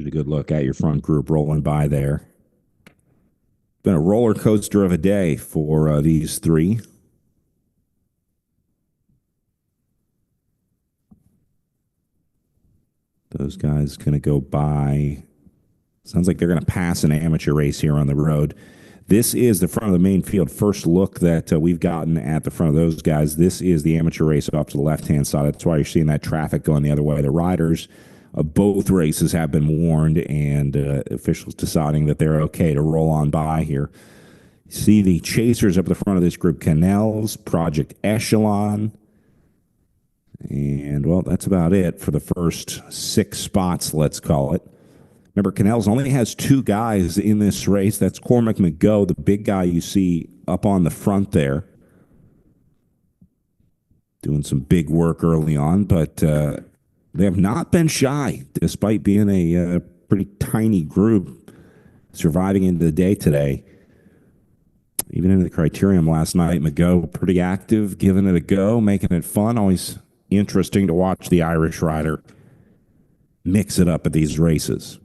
Speaker 1: There's a good look at your front group rolling by there. Been a roller coaster of a day for these three. Those guys going to go by. Sounds like they're going to pass an amateur race here on the road. This is the front of the main field. First look that we've gotten at the front of those guys. This is the amateur race off to the left-hand side. That's why you're seeing that traffic going the other way. The riders of both races have been warned, and officials deciding that they're okay to roll on by here. See the chasers up at the front of this group: Canals, Project Echelon, and, well, that's about it for the first 6 spots, let's call it. Remember, Canals only has 2 guys in this race. That's Cormac McGough, the big guy you see up on the front there, doing some big work early on, but they have not been shy, despite being a pretty tiny group, surviving into the day today. Even in the criterium last night, McGough pretty active, giving it a go, making it fun. Always interesting to watch the Irish rider mix it up at these races.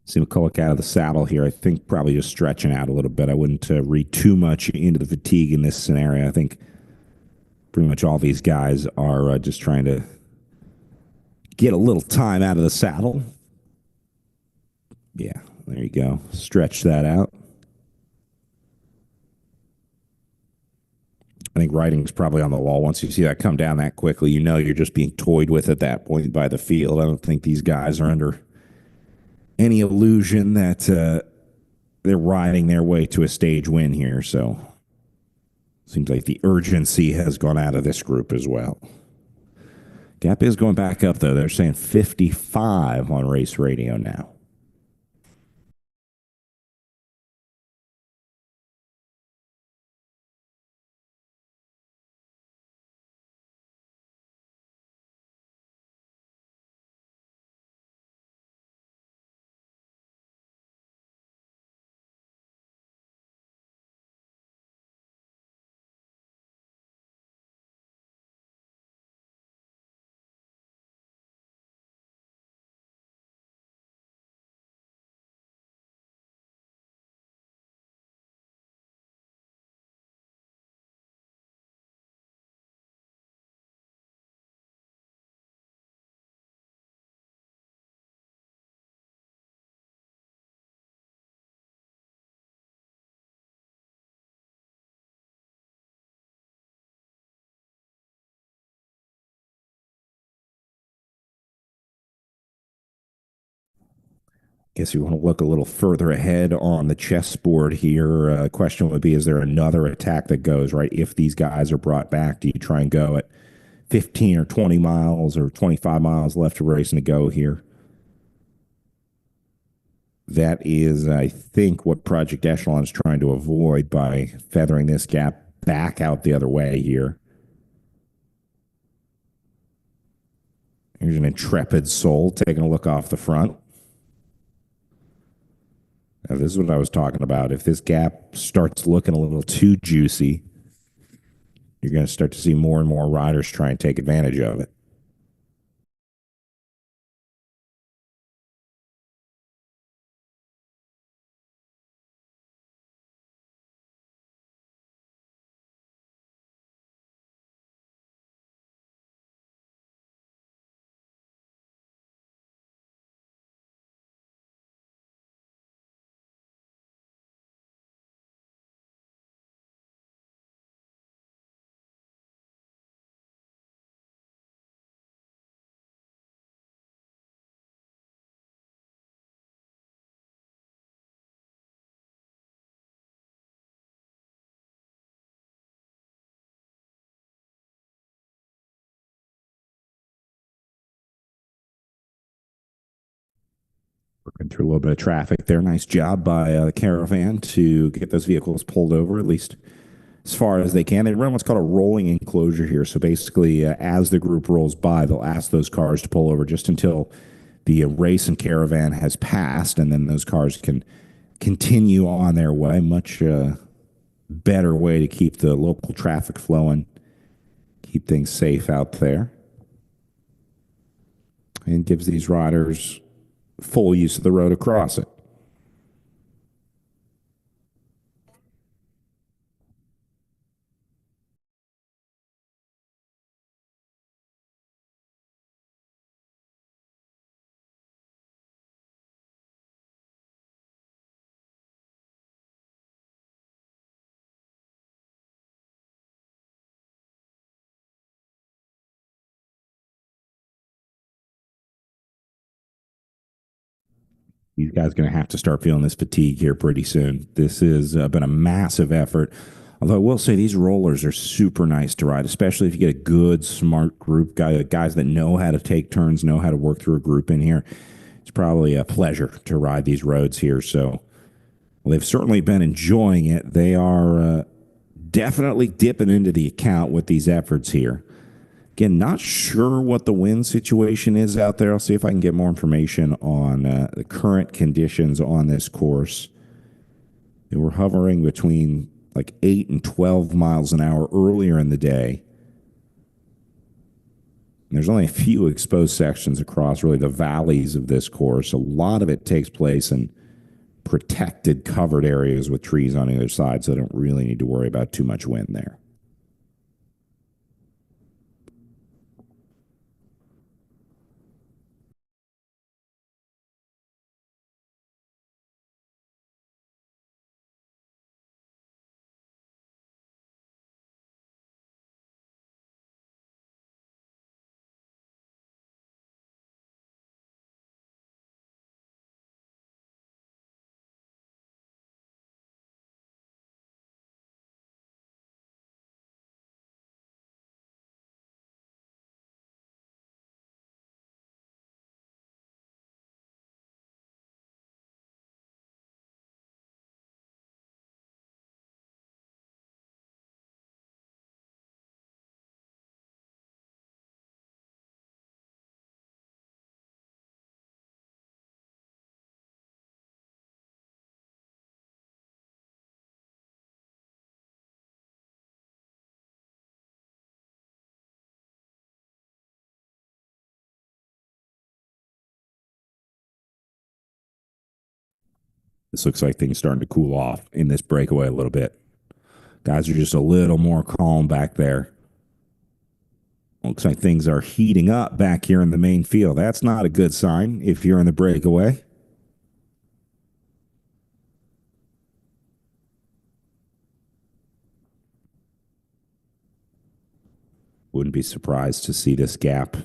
Speaker 1: See McCulloch out of the saddle here. I think probably just stretching out a little bit. I wouldn't read too much into the fatigue in this scenario. I think pretty much all these guys are just trying to get a little time out of the saddle. Yeah, there you go. Stretch that out. I think writing's probably on the wall. Once you see that come down that quickly, you know you're just being toyed with at that point by the field. I don't think these guys are under any illusion that they're riding their way to a stage win here. So seems like the urgency has gone out of this group as well. Gap is going back up, though. They're saying 55 on race radio now. Guess you want to look a little further ahead on the chessboard here. Question would be, is there another attack that goes, right? If these guys are brought back, do you try and go at 15 or 20 miles or 25 miles left to race and to go here? That is, I think, what Project Echelon is trying to avoid by feathering this gap back out the other way here. Here's an intrepid soul taking a look off the front. Now, this is what I was talking about. If this gap starts looking a little too juicy, you're going to start to see more and more riders try and take advantage of it. Working through a little bit of traffic there. Nice job by the caravan to get those vehicles pulled over, at least as far as they can. They run what's called a rolling enclosure here. So basically, as the group rolls by, they'll ask those cars to pull over just until the race and caravan has passed, and then those cars can continue on their way. Much better way to keep the local traffic flowing, keep things safe out there, and gives these riders full use of the road across it. These guys are going to have to start feeling this fatigue here pretty soon. This has been a massive effort. Although I will say these rollers are super nice to ride, especially if you get a good, smart group, guys that know how to take turns, know how to work through a group in here. It's probably a pleasure to ride these roads here. So well, they've certainly been enjoying it. They are definitely dipping into the account with these efforts here. Again, not sure what the wind situation is out there. I'll see if I can get more information on the current conditions on this course. They were hovering between like 8 and 12 miles an hour earlier in the day. And there's only a few exposed sections across really the valleys of this course. A lot of it takes place in protected, covered areas with trees on either side, so they don't really need to worry about too much wind there. This looks like things starting to cool off in this breakaway a little bit. Guys are just a little more calm back there. Looks like things are heating up back here in the main field. That's not a good sign if you're in the breakaway. Wouldn't be surprised to see this gap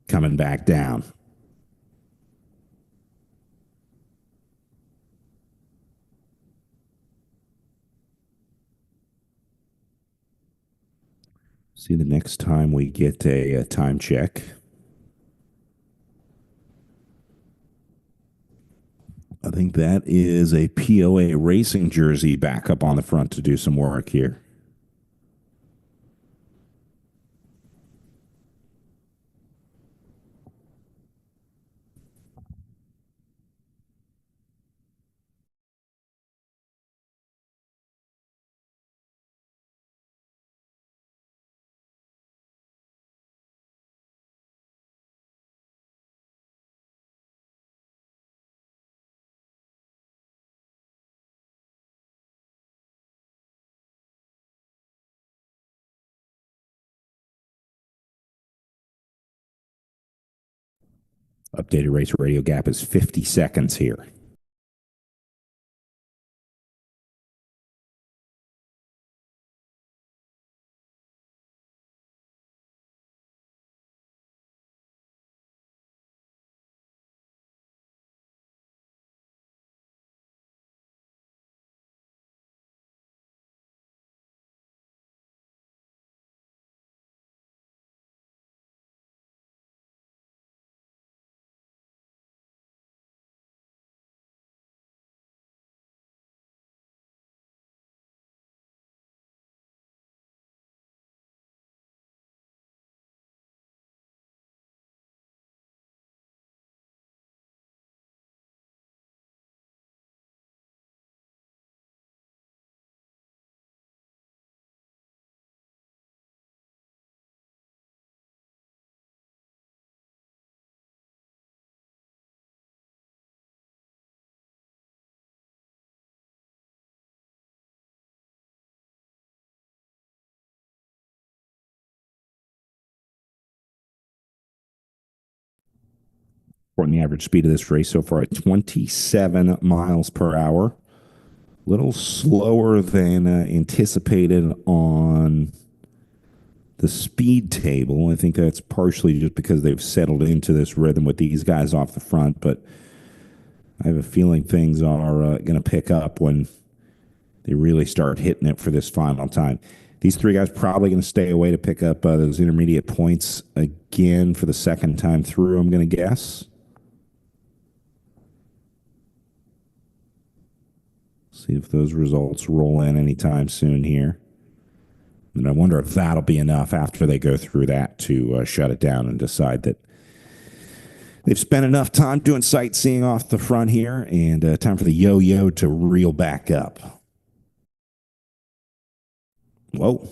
Speaker 1: coming back down. See the next time we get a time check. I think that is a POA racing jersey back up on the front to do some work here. Updated race radio gap is 50 seconds here. According to the average speed of this race so far at 27 miles per hour. A little slower than anticipated on the speed table. I think that's partially just because they've settled into this rhythm with these guys off the front, but I have a feeling things are going to pick up when they really start hitting it for this final time. These three guys probably going to stay away to pick up those intermediate points again for the second time through, I'm going to guess. See if those results roll in anytime soon here. And I wonder if that'll be enough after they go through that to shut it down and decide that they've spent enough time doing sightseeing off the front here and time for the yo-yo to reel back up. Whoa.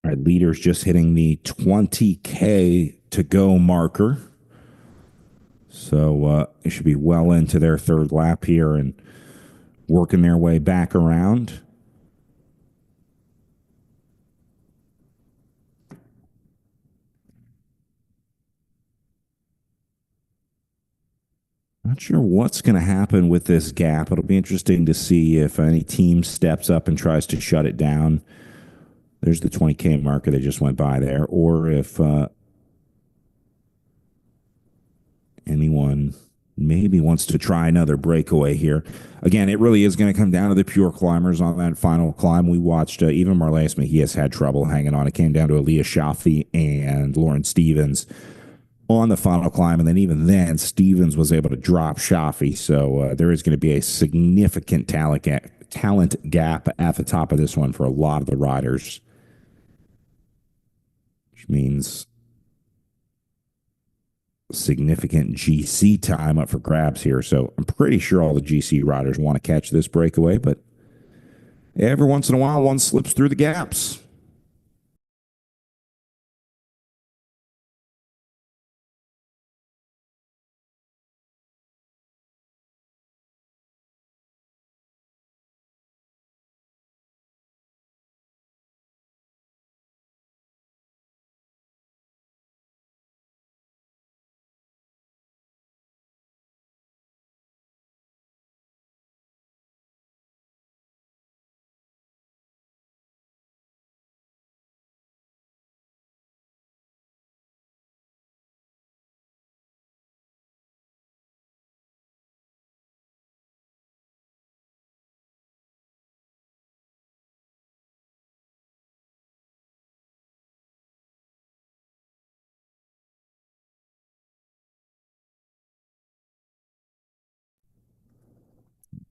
Speaker 1: All right, leaders just hitting the 20K to go marker. So they should be well into their third lap here and working their way back around. Not sure what's going to happen with this gap. It'll be interesting to see if any team steps up and tries to shut it down. There's the 20K marker they just went by there. Or if anyone maybe wants to try another breakaway here. Again, it really is going to come down to the pure climbers on that final climb. We watched even Marleis Mejias had trouble hanging on. It came down to Aaliyah Shafi and Lauren Stevens on the final climb. And then even then, Stevens was able to drop Shafi. So there is going to be a significant talent gap at the top of this one for a lot of the riders, which means significant GC time up for grabs here. So I'm pretty sure all the GC riders want to catch this breakaway, but every once in a while, one slips through the gaps.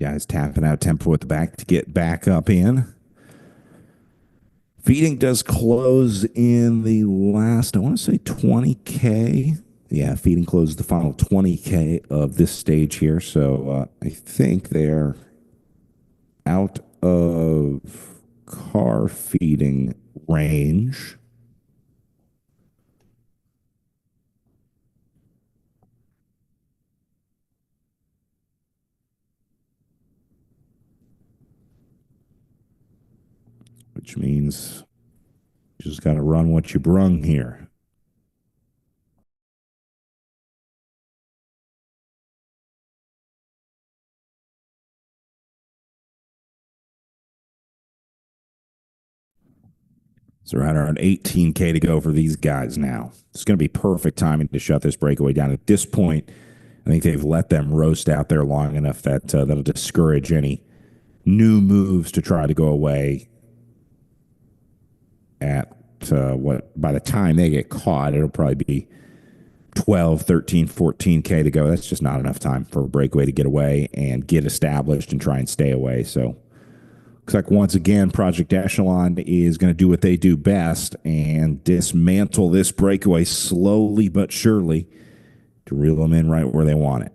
Speaker 1: Guys tapping out tempo at the back to get back up in. Feeding does close in the last, I want to say 20K. Yeah, feeding closes the final 20K of this stage here. So I think they're out of car feeding range. Which means you just got to run what you brung here. So right around 18K to go for these guys now. It's going to be perfect timing to shut this breakaway down. At this point, I think they've let them roast out there long enough that that'll discourage any new moves to try to go away at what by the time they get caught, it'll probably be 12, 13, 14K to go. That's just not enough time for a breakaway to get away and get established and try and stay away. So looks like once again, Project Echelon is going to do what they do best and dismantle this breakaway slowly but surely to reel them in right where they want it.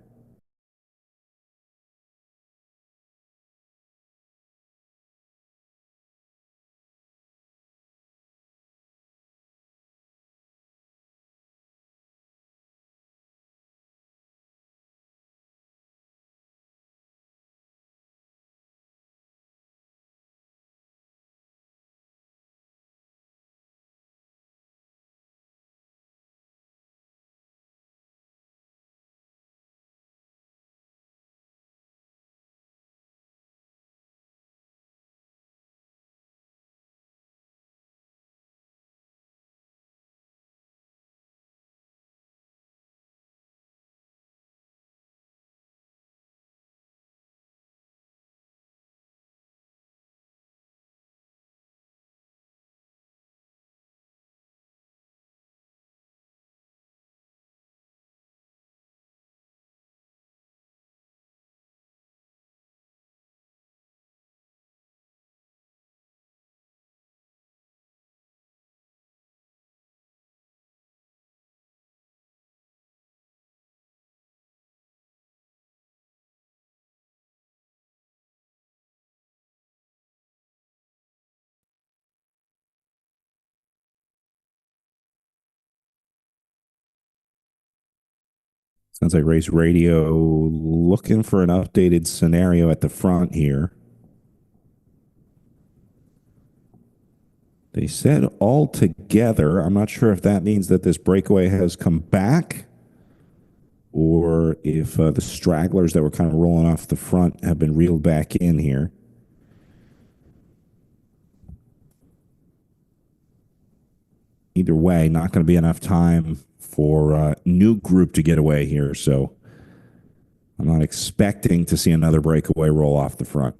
Speaker 1: Sounds like Race Radio looking for an updated scenario at the front here. They said all together. I'm not sure if that means that this breakaway has come back or if the stragglers that were kind of rolling off the front have been reeled back in here. Either way, not going to be enough time for a new group to get away here. So I'm not expecting to see another breakaway roll off the front.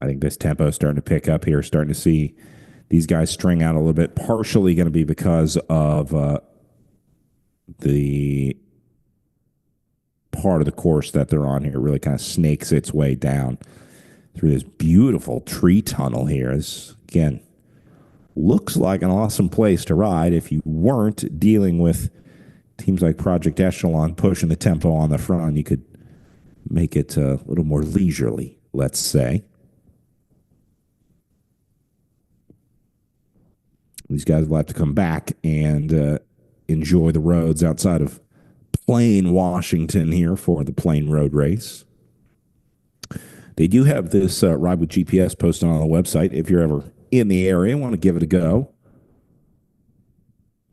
Speaker 1: I think this tempo is starting to pick up here, starting to see these guys string out a little bit. Partially going to be because of the part of the course that they're on here really kind of snakes its way down through this beautiful tree tunnel here. This, again, looks like an awesome place to ride if you weren't dealing with teams like Project Echelon pushing the tempo on the front. You could make it a little more leisurely, let's say. These guys will have to come back and enjoy the roads outside of Plain, Washington here for the Plain Road Race. They do have this Ride with GPS posted on the website. If you're ever in the area and want to give it a go,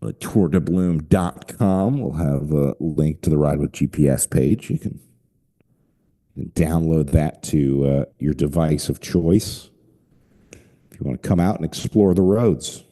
Speaker 1: tourdebloom.com will have a link to the Ride with GPS page. You can download that to your device of choice if you want to come out and explore the roads.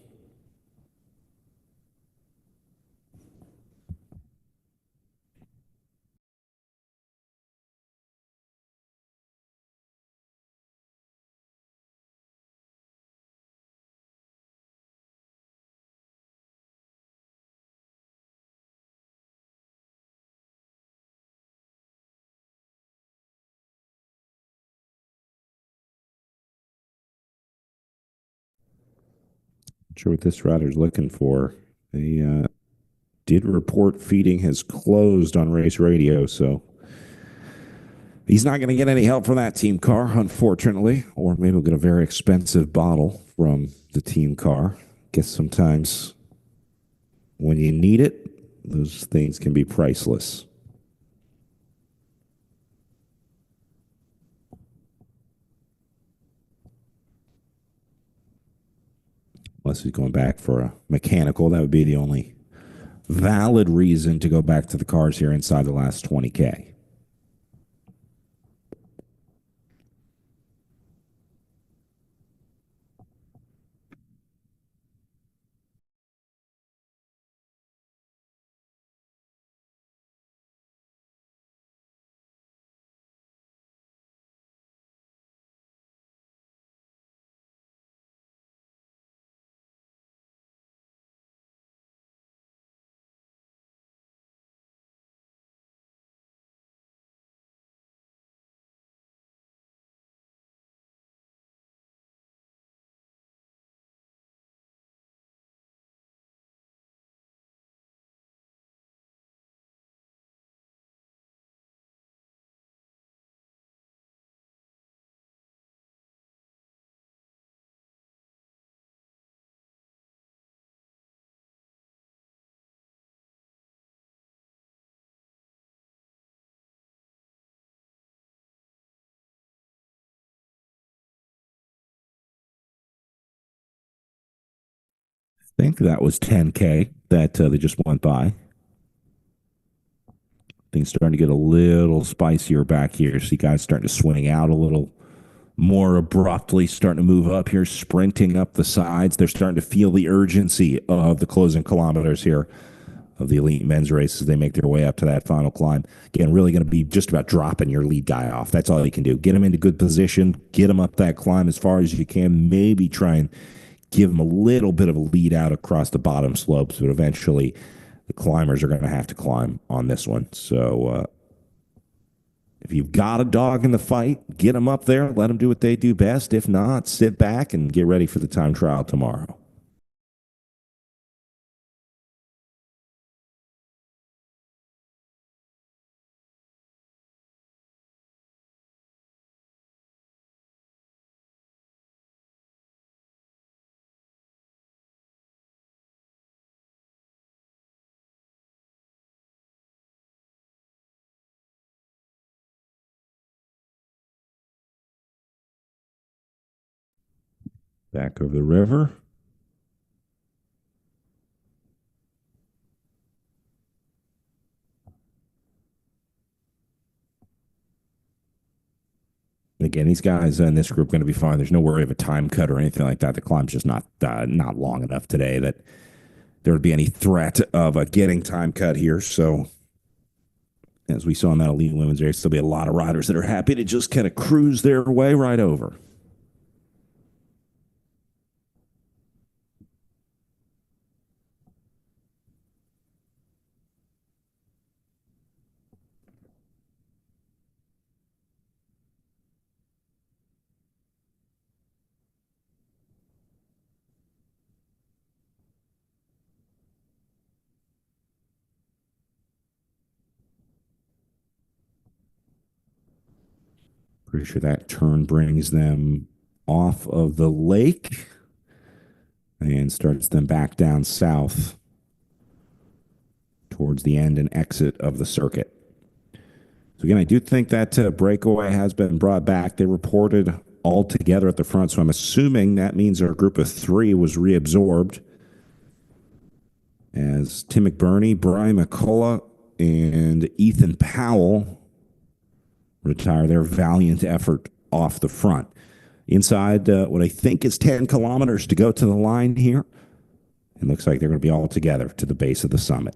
Speaker 1: Not sure what this router's looking for. They did report feeding has closed on race radio, so he's not going to get any help from that team car, unfortunately. Or maybe we'll get a very expensive bottle from the team car. Guess sometimes when you need it, those things can be priceless. Unless he's going back for a mechanical, that would be the only valid reason to go back to the cars here inside the last 20K. I think that was 10K that they just went by. Things starting to get a little spicier back here. See guys starting to swing out a little more abruptly, starting to move up here, sprinting up the sides. They're starting to feel the urgency of the closing kilometers here of the elite men's race as they make their way up to that final climb. Again, really going to be just about dropping your lead guy off. That's all you can do. Get him into good position, get him up that climb as far as you can, maybe try and give him a little bit of a lead out across the bottom slopes, but eventually the climbers are going to have to climb on this one. So if you've got a dog in the fight, get them up there, let them do what they do best. If not, sit back and get ready for the time trial tomorrow. Back over the river. Again, these guys in this group are going to be fine. There's no worry of a time cut or anything like that. The climb's just not long enough today that there would be any threat of a getting time cut here. So, as we saw in that elite women's race, there'll be a lot of riders that are happy to just kind of cruise their way right over. Pretty sure that turn brings them off of the lake and starts them back down south towards the end and exit of the circuit. So again, I do think that breakaway has been brought back. They reported all together at the front, so I'm assuming that means our group of three was reabsorbed as Tim McBurney, Brian McCullough, and Ethan Powell retire their valiant effort off the front. Inside what I think is 10 kilometers to go to the line here. It looks like they're going to be all together to the base of the summit.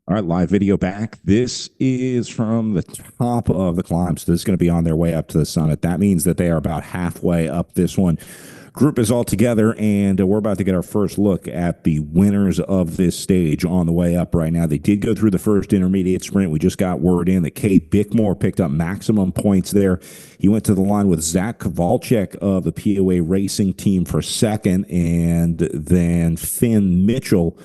Speaker 1: All right, live video back. This is from the top of the climb. So this is going to be on their way up to the summit. That means that they are about halfway up this one. Group is all together, and we're about to get our first look at the winners of this stage on the way up right now. They did go through the first intermediate sprint. We just got word in that Cade Bickmore picked up maximum points there. He went to the line with Zach Kowalczyk of the POA Racing Team for second, and then Finn Mitchell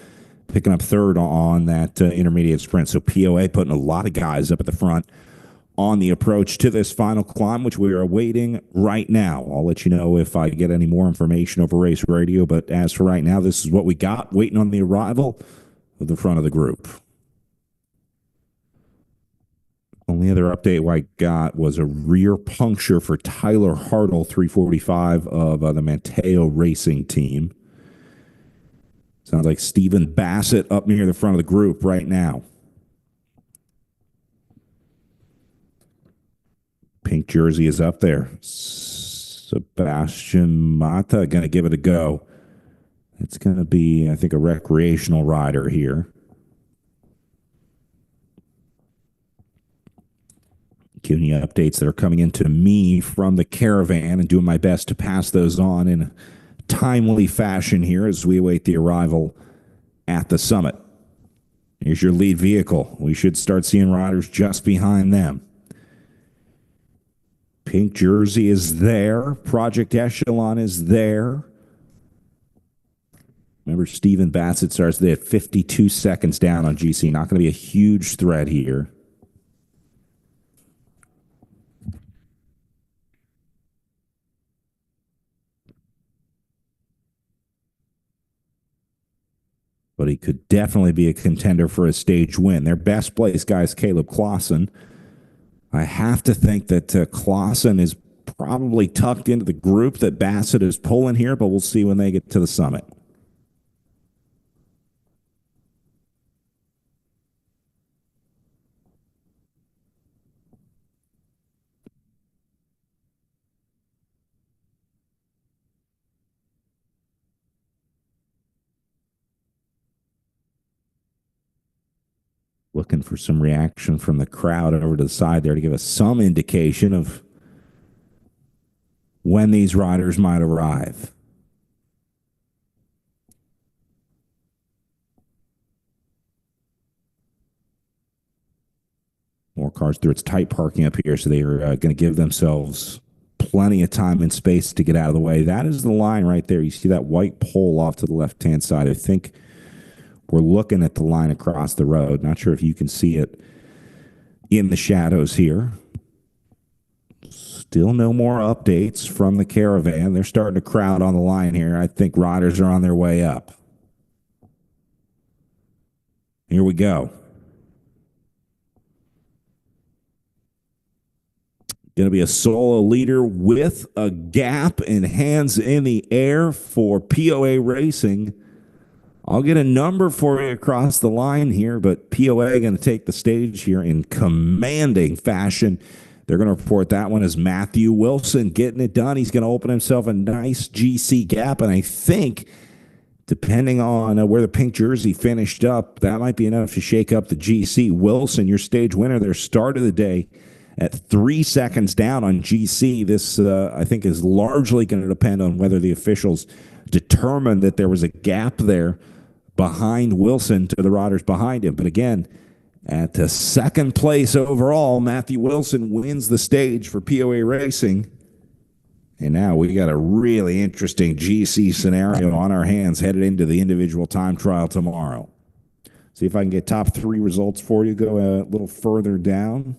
Speaker 1: picking up third on that intermediate sprint. So POA putting a lot of guys up at the front on the approach to this final climb, which we are awaiting right now. I'll let you know if I get any more information over Race Radio, but as for right now, this is what we got, waiting on the arrival of the front of the group. Only other update I got was a rear puncture for Tyler Hartle, 345 of the Mateo Racing Team. Sounds like Stephen Bassett up near the front of the group right now. Pink jersey is up there. Sebastian Mata going to give it a go. It's going to be, I think, a recreational rider here. Giving you updates that are coming into me from the caravan and doing my best to pass those on in a timely fashion here as we await the arrival at the summit. Here's your lead vehicle. We should start seeing riders just behind them. Pink jersey is there. Project Echelon is there. Remember, Stephen Bassett starts there at 52 seconds down on GC. Not going to be a huge threat here. But he could definitely be a contender for a stage win. Their best place guy is Caleb Clausen. I have to think that Clausen is probably tucked into the group that Bassett is pulling here, but we'll see when they get to the summit. Looking for some reaction from the crowd over to the side there to give us some indication of when these riders might arrive. More cars through. It's tight parking up here, so they are going to give themselves plenty of time and space to get out of the way. That is the line right there. You see that white pole off to the left-hand side. I think we're looking at the line across the road. Not sure if you can see it in the shadows here. Still no more updates from the caravan. They're starting to crowd on the line here. I think riders are on their way up. Here we go. Going to be a solo leader with a gap and hands in the air for POA Racing. I'll get a number for you across the line here, but POA going to take the stage here in commanding fashion. They're going to report that one as Matthew Wilson getting it done. He's going to open himself a nice GC gap, and I think, depending on where the pink jersey finished up, that might be enough to shake up the GC. Wilson, your stage winner, their start of the day at 3 seconds down on GC. This, I think, is largely going to depend on whether the officials determined that there was a gap there behind Wilson to the riders behind him. But again, at the second place overall, Matthew Wilson wins the stage for POA Racing. And now we got a really interesting GC scenario on our hands headed into the individual time trial tomorrow. See if I can get top three results for you. Go a little further down.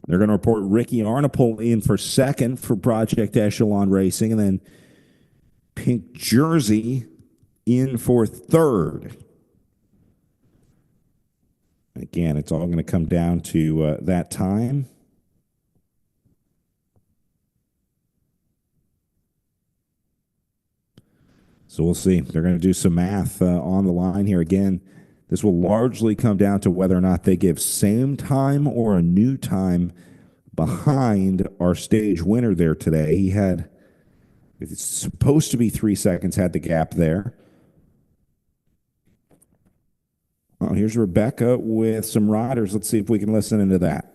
Speaker 1: They're going to report Ricky Arnapol in for second for Project Echelon Racing, and then Pink Jersey in for third. Again, it's all going to come down to that time. So we'll see. They're going to do some math on the line here. Again, this will largely come down to whether or not they give same time or a new time behind our stage winner there today. He had, it's supposed to be 3 seconds, had the gap there. Oh, here's Rebecca with some riders. Let's see if we can listen into that.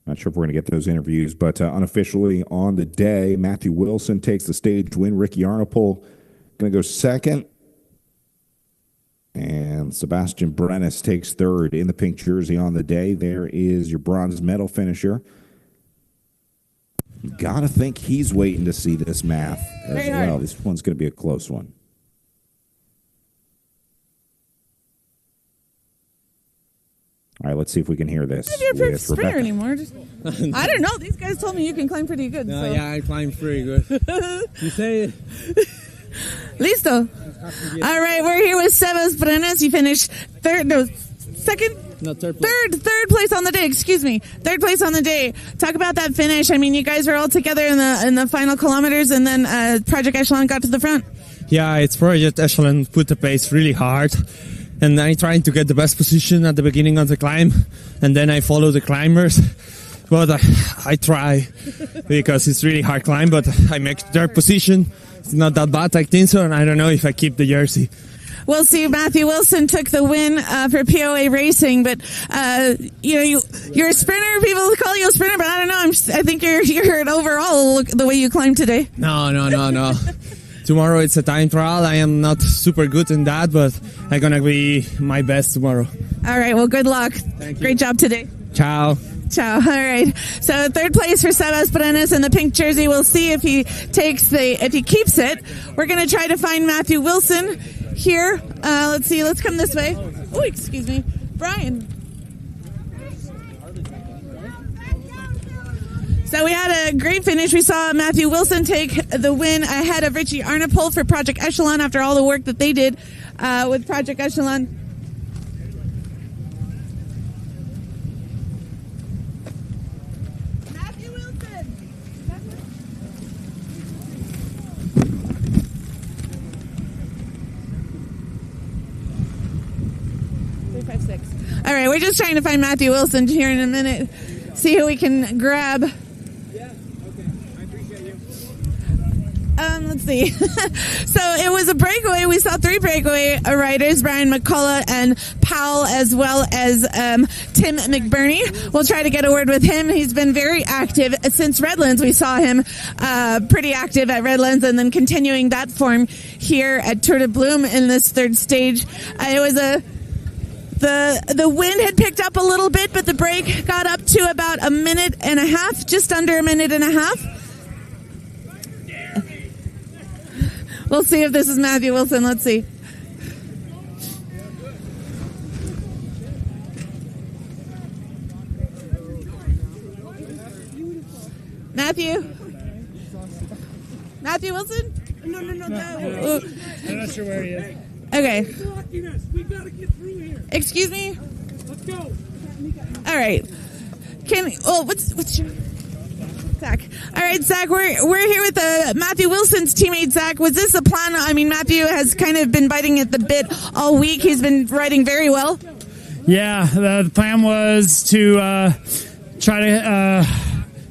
Speaker 1: Not sure if we're going to get those interviews, but unofficially on the day, Matthew Wilson takes the stage win. Ricky Arnapol going to go second. And Sebastian Brenes takes third in the pink jersey on the day. There is your bronze medal finisher. Got to think he's waiting to see this math as well. This one's going to be a close one. All right, let's see if we can hear this.
Speaker 2: I'm not a sprinter anymore. I don't know. These guys told me you can climb pretty good.
Speaker 3: No,
Speaker 2: so.
Speaker 3: yeah, I climb pretty good. You say it.
Speaker 2: Listo. All right, we're here with Sebas Brenes. You finished third place on the day. Excuse me, third place on the day. Talk about that finish. I mean, you guys were all together in the final kilometers, and then Project Echelon got to the front.
Speaker 3: Yeah, it's Project Echelon put the pace really hard. And I tried to get the best position at the beginning of the climb, and then I follow the climbers. But I try because it's really hard climb, but I make third position. It's not that bad, I think so, and I don't know if I keep the jersey.
Speaker 2: We'll see. Matthew Wilson took the win for POA Racing, but you're a sprinter. People call you a sprinter, but I don't know. I think you're an overall look the way you climbed today.
Speaker 3: No. Tomorrow it's a time trial. I am not super good in that, but I'm going to be my best tomorrow.
Speaker 2: All right. Well, good luck.
Speaker 3: Thank you.
Speaker 2: Great job today.
Speaker 3: Ciao.
Speaker 2: All right. So third place for Sebas Brenes in the pink jersey. We'll see if he keeps it. We're going to try to find Matthew Wilson here. Let's see. Let's come this way. Oh, excuse me. Brian. So we had a great finish. We saw Matthew Wilson take the win ahead of Richie Arnapol for Project Echelon after all the work that they did with Project Echelon. Matthew Wilson! 356. All right, we're just trying to find Matthew Wilson here in a minute. See who we can grab. Let's see. So it was a breakaway. We saw 3 breakaway riders, Brian McCullough and Powell, as well as Tim McBurney. We'll try to get a word with him. He's been very active since Redlands. We saw him pretty active at Redlands, and then continuing that form here at Tour de Bloom in this third stage. It was the wind had picked up a little bit, but the break got up to about a minute and a half, just under a minute and a half. We'll see if this is Matthew Wilson. Let's see. Matthew Wilson? No.
Speaker 4: I'm not sure where he is.
Speaker 2: Okay.
Speaker 4: We gotta get through here.
Speaker 2: Excuse me?
Speaker 4: Let's go.
Speaker 2: All right. What's your... Zach. All right, Zach, we're here with Matthew Wilson's teammate, Zach. Was this a plan? I mean, Matthew has kind of been biting at the bit all week. He's been riding very well.
Speaker 4: Yeah, the plan was to try to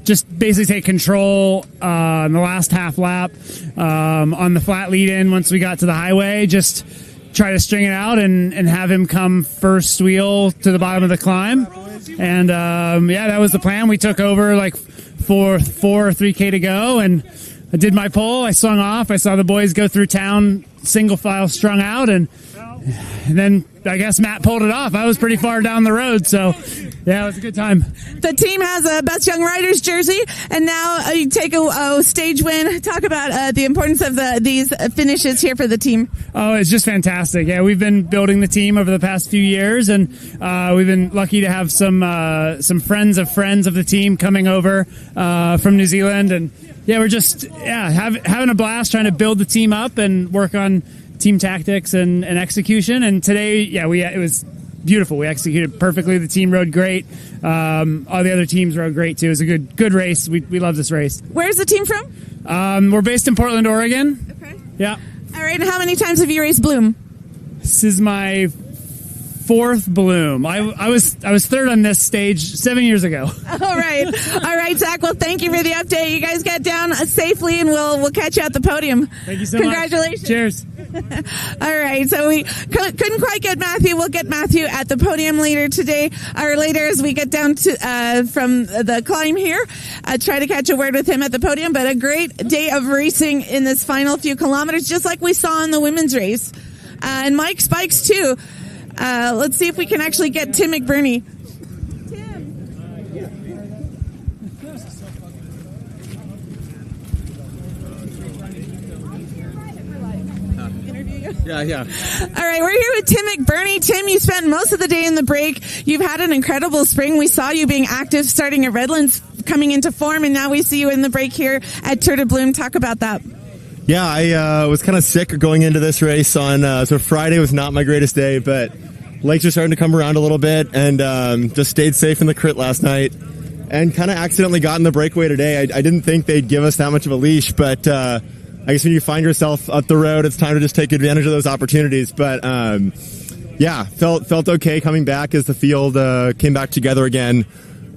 Speaker 4: just basically take control in the last half lap on the flat lead-in once we got to the highway. Just try to string it out and have him come first wheel to the bottom of the climb. And, that was the plan. We took over like 4 or 3K to go, and I did my pole. I swung off. I saw the boys go through town, single file strung out, and then I guess Matt pulled it off. I was pretty far down the road, so yeah, it was a good time.
Speaker 2: The team has a Best Young Riders jersey, and now you take a stage win. Talk about the importance of these finishes here for the team.
Speaker 4: Oh, it's just fantastic. Yeah, we've been building the team over the past few years, and we've been lucky to have some friends of the team coming over from New Zealand, and yeah, we're just having a blast trying to build the team up and work on team tactics and execution. And today, it was beautiful. We executed perfectly. The team rode great. All the other teams rode great too. It was a good race. We love this race.
Speaker 2: Where's the team from?
Speaker 4: We're based in Portland, Oregon.
Speaker 2: Okay.
Speaker 4: Yeah.
Speaker 2: All right. And how many times have you raced Bloom?
Speaker 4: This is my fourth Bloom. I was third on this stage 7 years ago.
Speaker 2: All right, Zach. Well, thank you for the update. You guys get down safely, and we'll catch you at the podium.
Speaker 4: Thank you so
Speaker 2: Congratulations.
Speaker 4: much. Cheers.
Speaker 2: All right, so we couldn't quite get Matthew. We'll get Matthew at the podium later today, or later as we get down to from the climb here. Try to catch a word with him at the podium. But a great day of racing in this final few kilometers, just like we saw in the women's race, and Mike Spikes too. Let's see if we can actually get Tim McBurney.
Speaker 5: Yeah.
Speaker 2: All right, we're here with Tim McBurney. Tim, you spent most of the day in the break. You've had an incredible spring. We saw you being active starting at Redlands, coming into form, and now we see you in the break here at Tour de Bloom. Talk about that.
Speaker 5: Yeah, I was kind of sick going into this race on, so Friday was not my greatest day, but legs are starting to come around a little bit, and just stayed safe in the crit last night, and kind of accidentally got in the breakaway today. I didn't think they'd give us that much of a leash, but I guess when you find yourself up the road, it's time to just take advantage of those opportunities. But yeah, felt okay coming back as the field came back together again,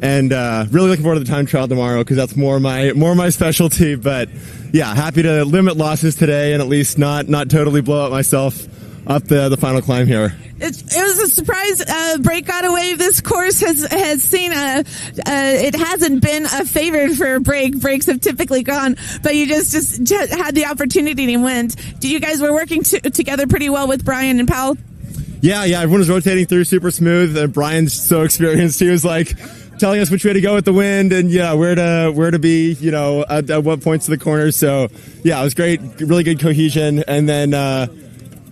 Speaker 5: and really looking forward to the time trial tomorrow because that's more my specialty. But yeah, happy to limit losses today and at least not totally blow up myself up the final climb here.
Speaker 2: It was a surprise break got away. This course has seen it hasn't been a favorite for a break. Breaks have typically gone, but you just had the opportunity and went. You guys were working together pretty well with Brian and Powell?
Speaker 5: Yeah, everyone was rotating through super smooth. Brian's so experienced. He was like telling us which way to go with the wind and where to be, at what points of the corners. So yeah, it was great, really good cohesion. And then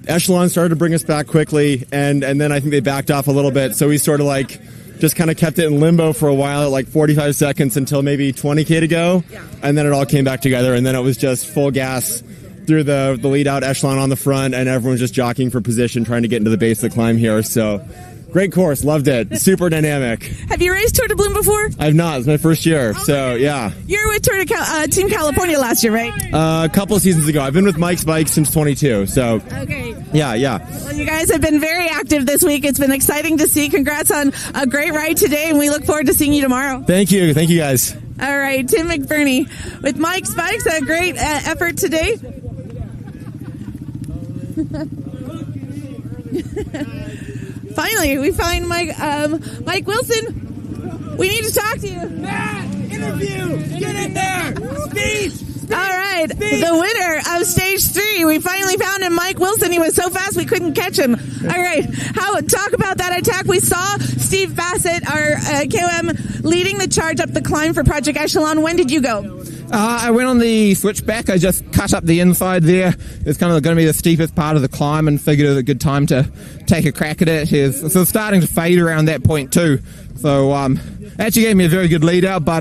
Speaker 5: Echelon started to bring us back quickly, and then I think they backed off a little bit. So we sort of just kind of kept it in limbo for a while at 45 seconds until maybe 20K to go. Yeah. And then it all came back together, and then it was just full gas through the lead out Echelon on the front, and everyone's just jockeying for position, trying to get into the base of the climb here. So great course, loved it. Super dynamic.
Speaker 2: Have you raced Tour de Bloom before?
Speaker 5: I've not. It's my first year, so yeah.
Speaker 2: You were with Tour de Team California last year, right?
Speaker 5: A couple of seasons ago. I've been with Mike Spikes since 22, so.
Speaker 2: Okay.
Speaker 5: Yeah.
Speaker 2: Well, you guys have been very active this week. It's been exciting to see. Congrats on a great ride today, and we look forward to seeing you tomorrow.
Speaker 5: Thank you guys.
Speaker 2: All right, Tim McBurney with Mike Spikes. A great effort today. Finally, we find Mike Wilson. We need to talk to you.
Speaker 6: Matt, interview. Get in there. Speech.
Speaker 2: All right, the winner of stage 3. We finally found him, Mike Wilson. He was so fast we couldn't catch him. All right, talk about that attack. We saw Steve Bassett, our KOM, leading the charge up the climb for Project Echelon. When did you go?
Speaker 7: I went on the switchback. I just cut up the inside there. It's kind of going to be the steepest part of the climb and figured it was a good time to take a crack at it. It's starting to fade around that point too. So actually gave me a very good lead out, but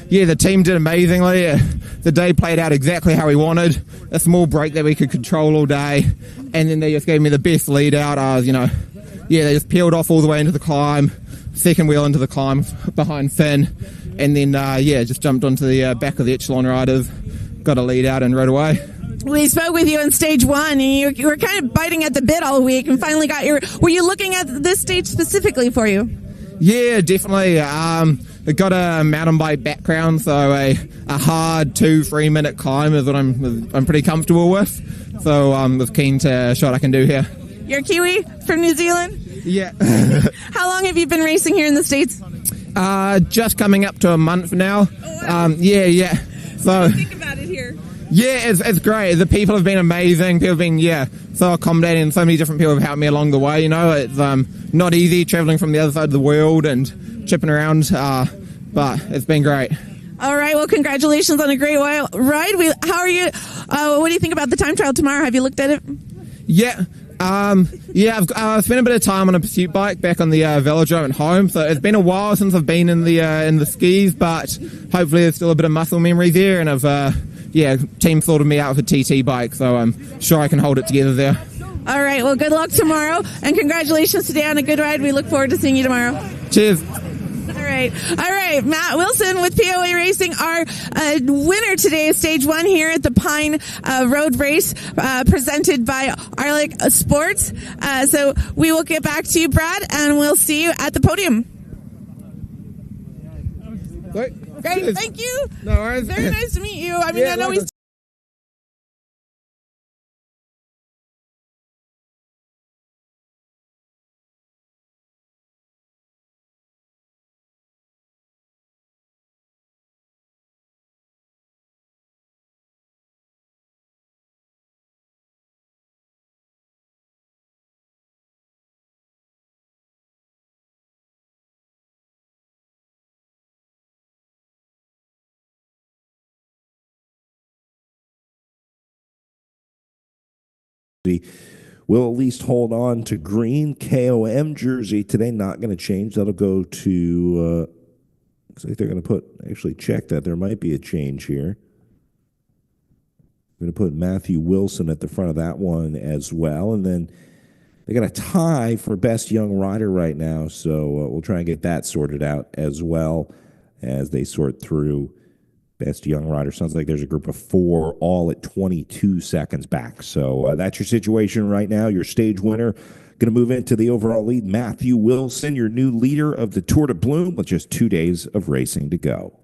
Speaker 7: the team did amazingly. The day played out exactly how we wanted. A small break that we could control all day, and then they just gave me the best lead out. They just peeled off all the way into the climb, second wheel into the climb behind Finn, and then just jumped onto the back of the Echelon riders, got a lead out and rode away.
Speaker 2: We spoke with you on stage 1, and you were kind of biting at the bit all week, and finally got were you looking at this stage specifically for you?
Speaker 7: Yeah, definitely. It got a mountain bike background, so a hard 2-3 minute climb is what I'm pretty comfortable with. So I was keen to show what I can do here.
Speaker 2: You're Kiwi from New Zealand?
Speaker 7: Yeah.
Speaker 2: How long have you been racing here in the States?
Speaker 7: Just coming up to a month now.
Speaker 2: Oh, wow.
Speaker 7: Yeah. So.
Speaker 2: What do you think about it here?
Speaker 7: Yeah, it's great. The people have been amazing. People have been, so accommodating. So many different people have helped me along the way. It's not easy traveling from the other side of the world and chipping around, but it's been great.
Speaker 2: All right. Well, congratulations on a great ride. How are you? What do you think about the time trial tomorrow? Have you looked at it?
Speaker 7: Yeah. I've spent a bit of time on a pursuit bike back on the velodrome at home, so it's been a while since I've been in the skis, but hopefully there's still a bit of muscle memory there, and I've team sorted me out with a TT bike, so I'm sure I can hold it together there.
Speaker 2: All right. Well, good luck tomorrow, and congratulations today on a good ride. We look forward to seeing you tomorrow.
Speaker 7: Cheers.
Speaker 2: All right. Matt Wilson with POA Racing. Our winner today is stage 1 here at the Pine Road Race, presented by Arlic Sports. So we will get back to you, Brad, and we'll see you at the podium. Great. Thank you.
Speaker 7: No worries.
Speaker 2: Very nice to meet you. I mean, I know he's
Speaker 1: will at least hold on to green KOM jersey today. Not going to change. That'll go to, looks like they're going to actually check that. There might be a change here. We're going to put Matthew Wilson at the front of that one as well. And then they got a tie for best young rider right now. So we'll try and get that sorted out as well as they sort through best young rider. Sounds like there's a group of 4 all at 22 seconds back. So that's your situation right now. Your stage winner going to move into the overall lead. Matthew Wilson, your new leader of the Tour de Bloom with just 2 days of racing to go.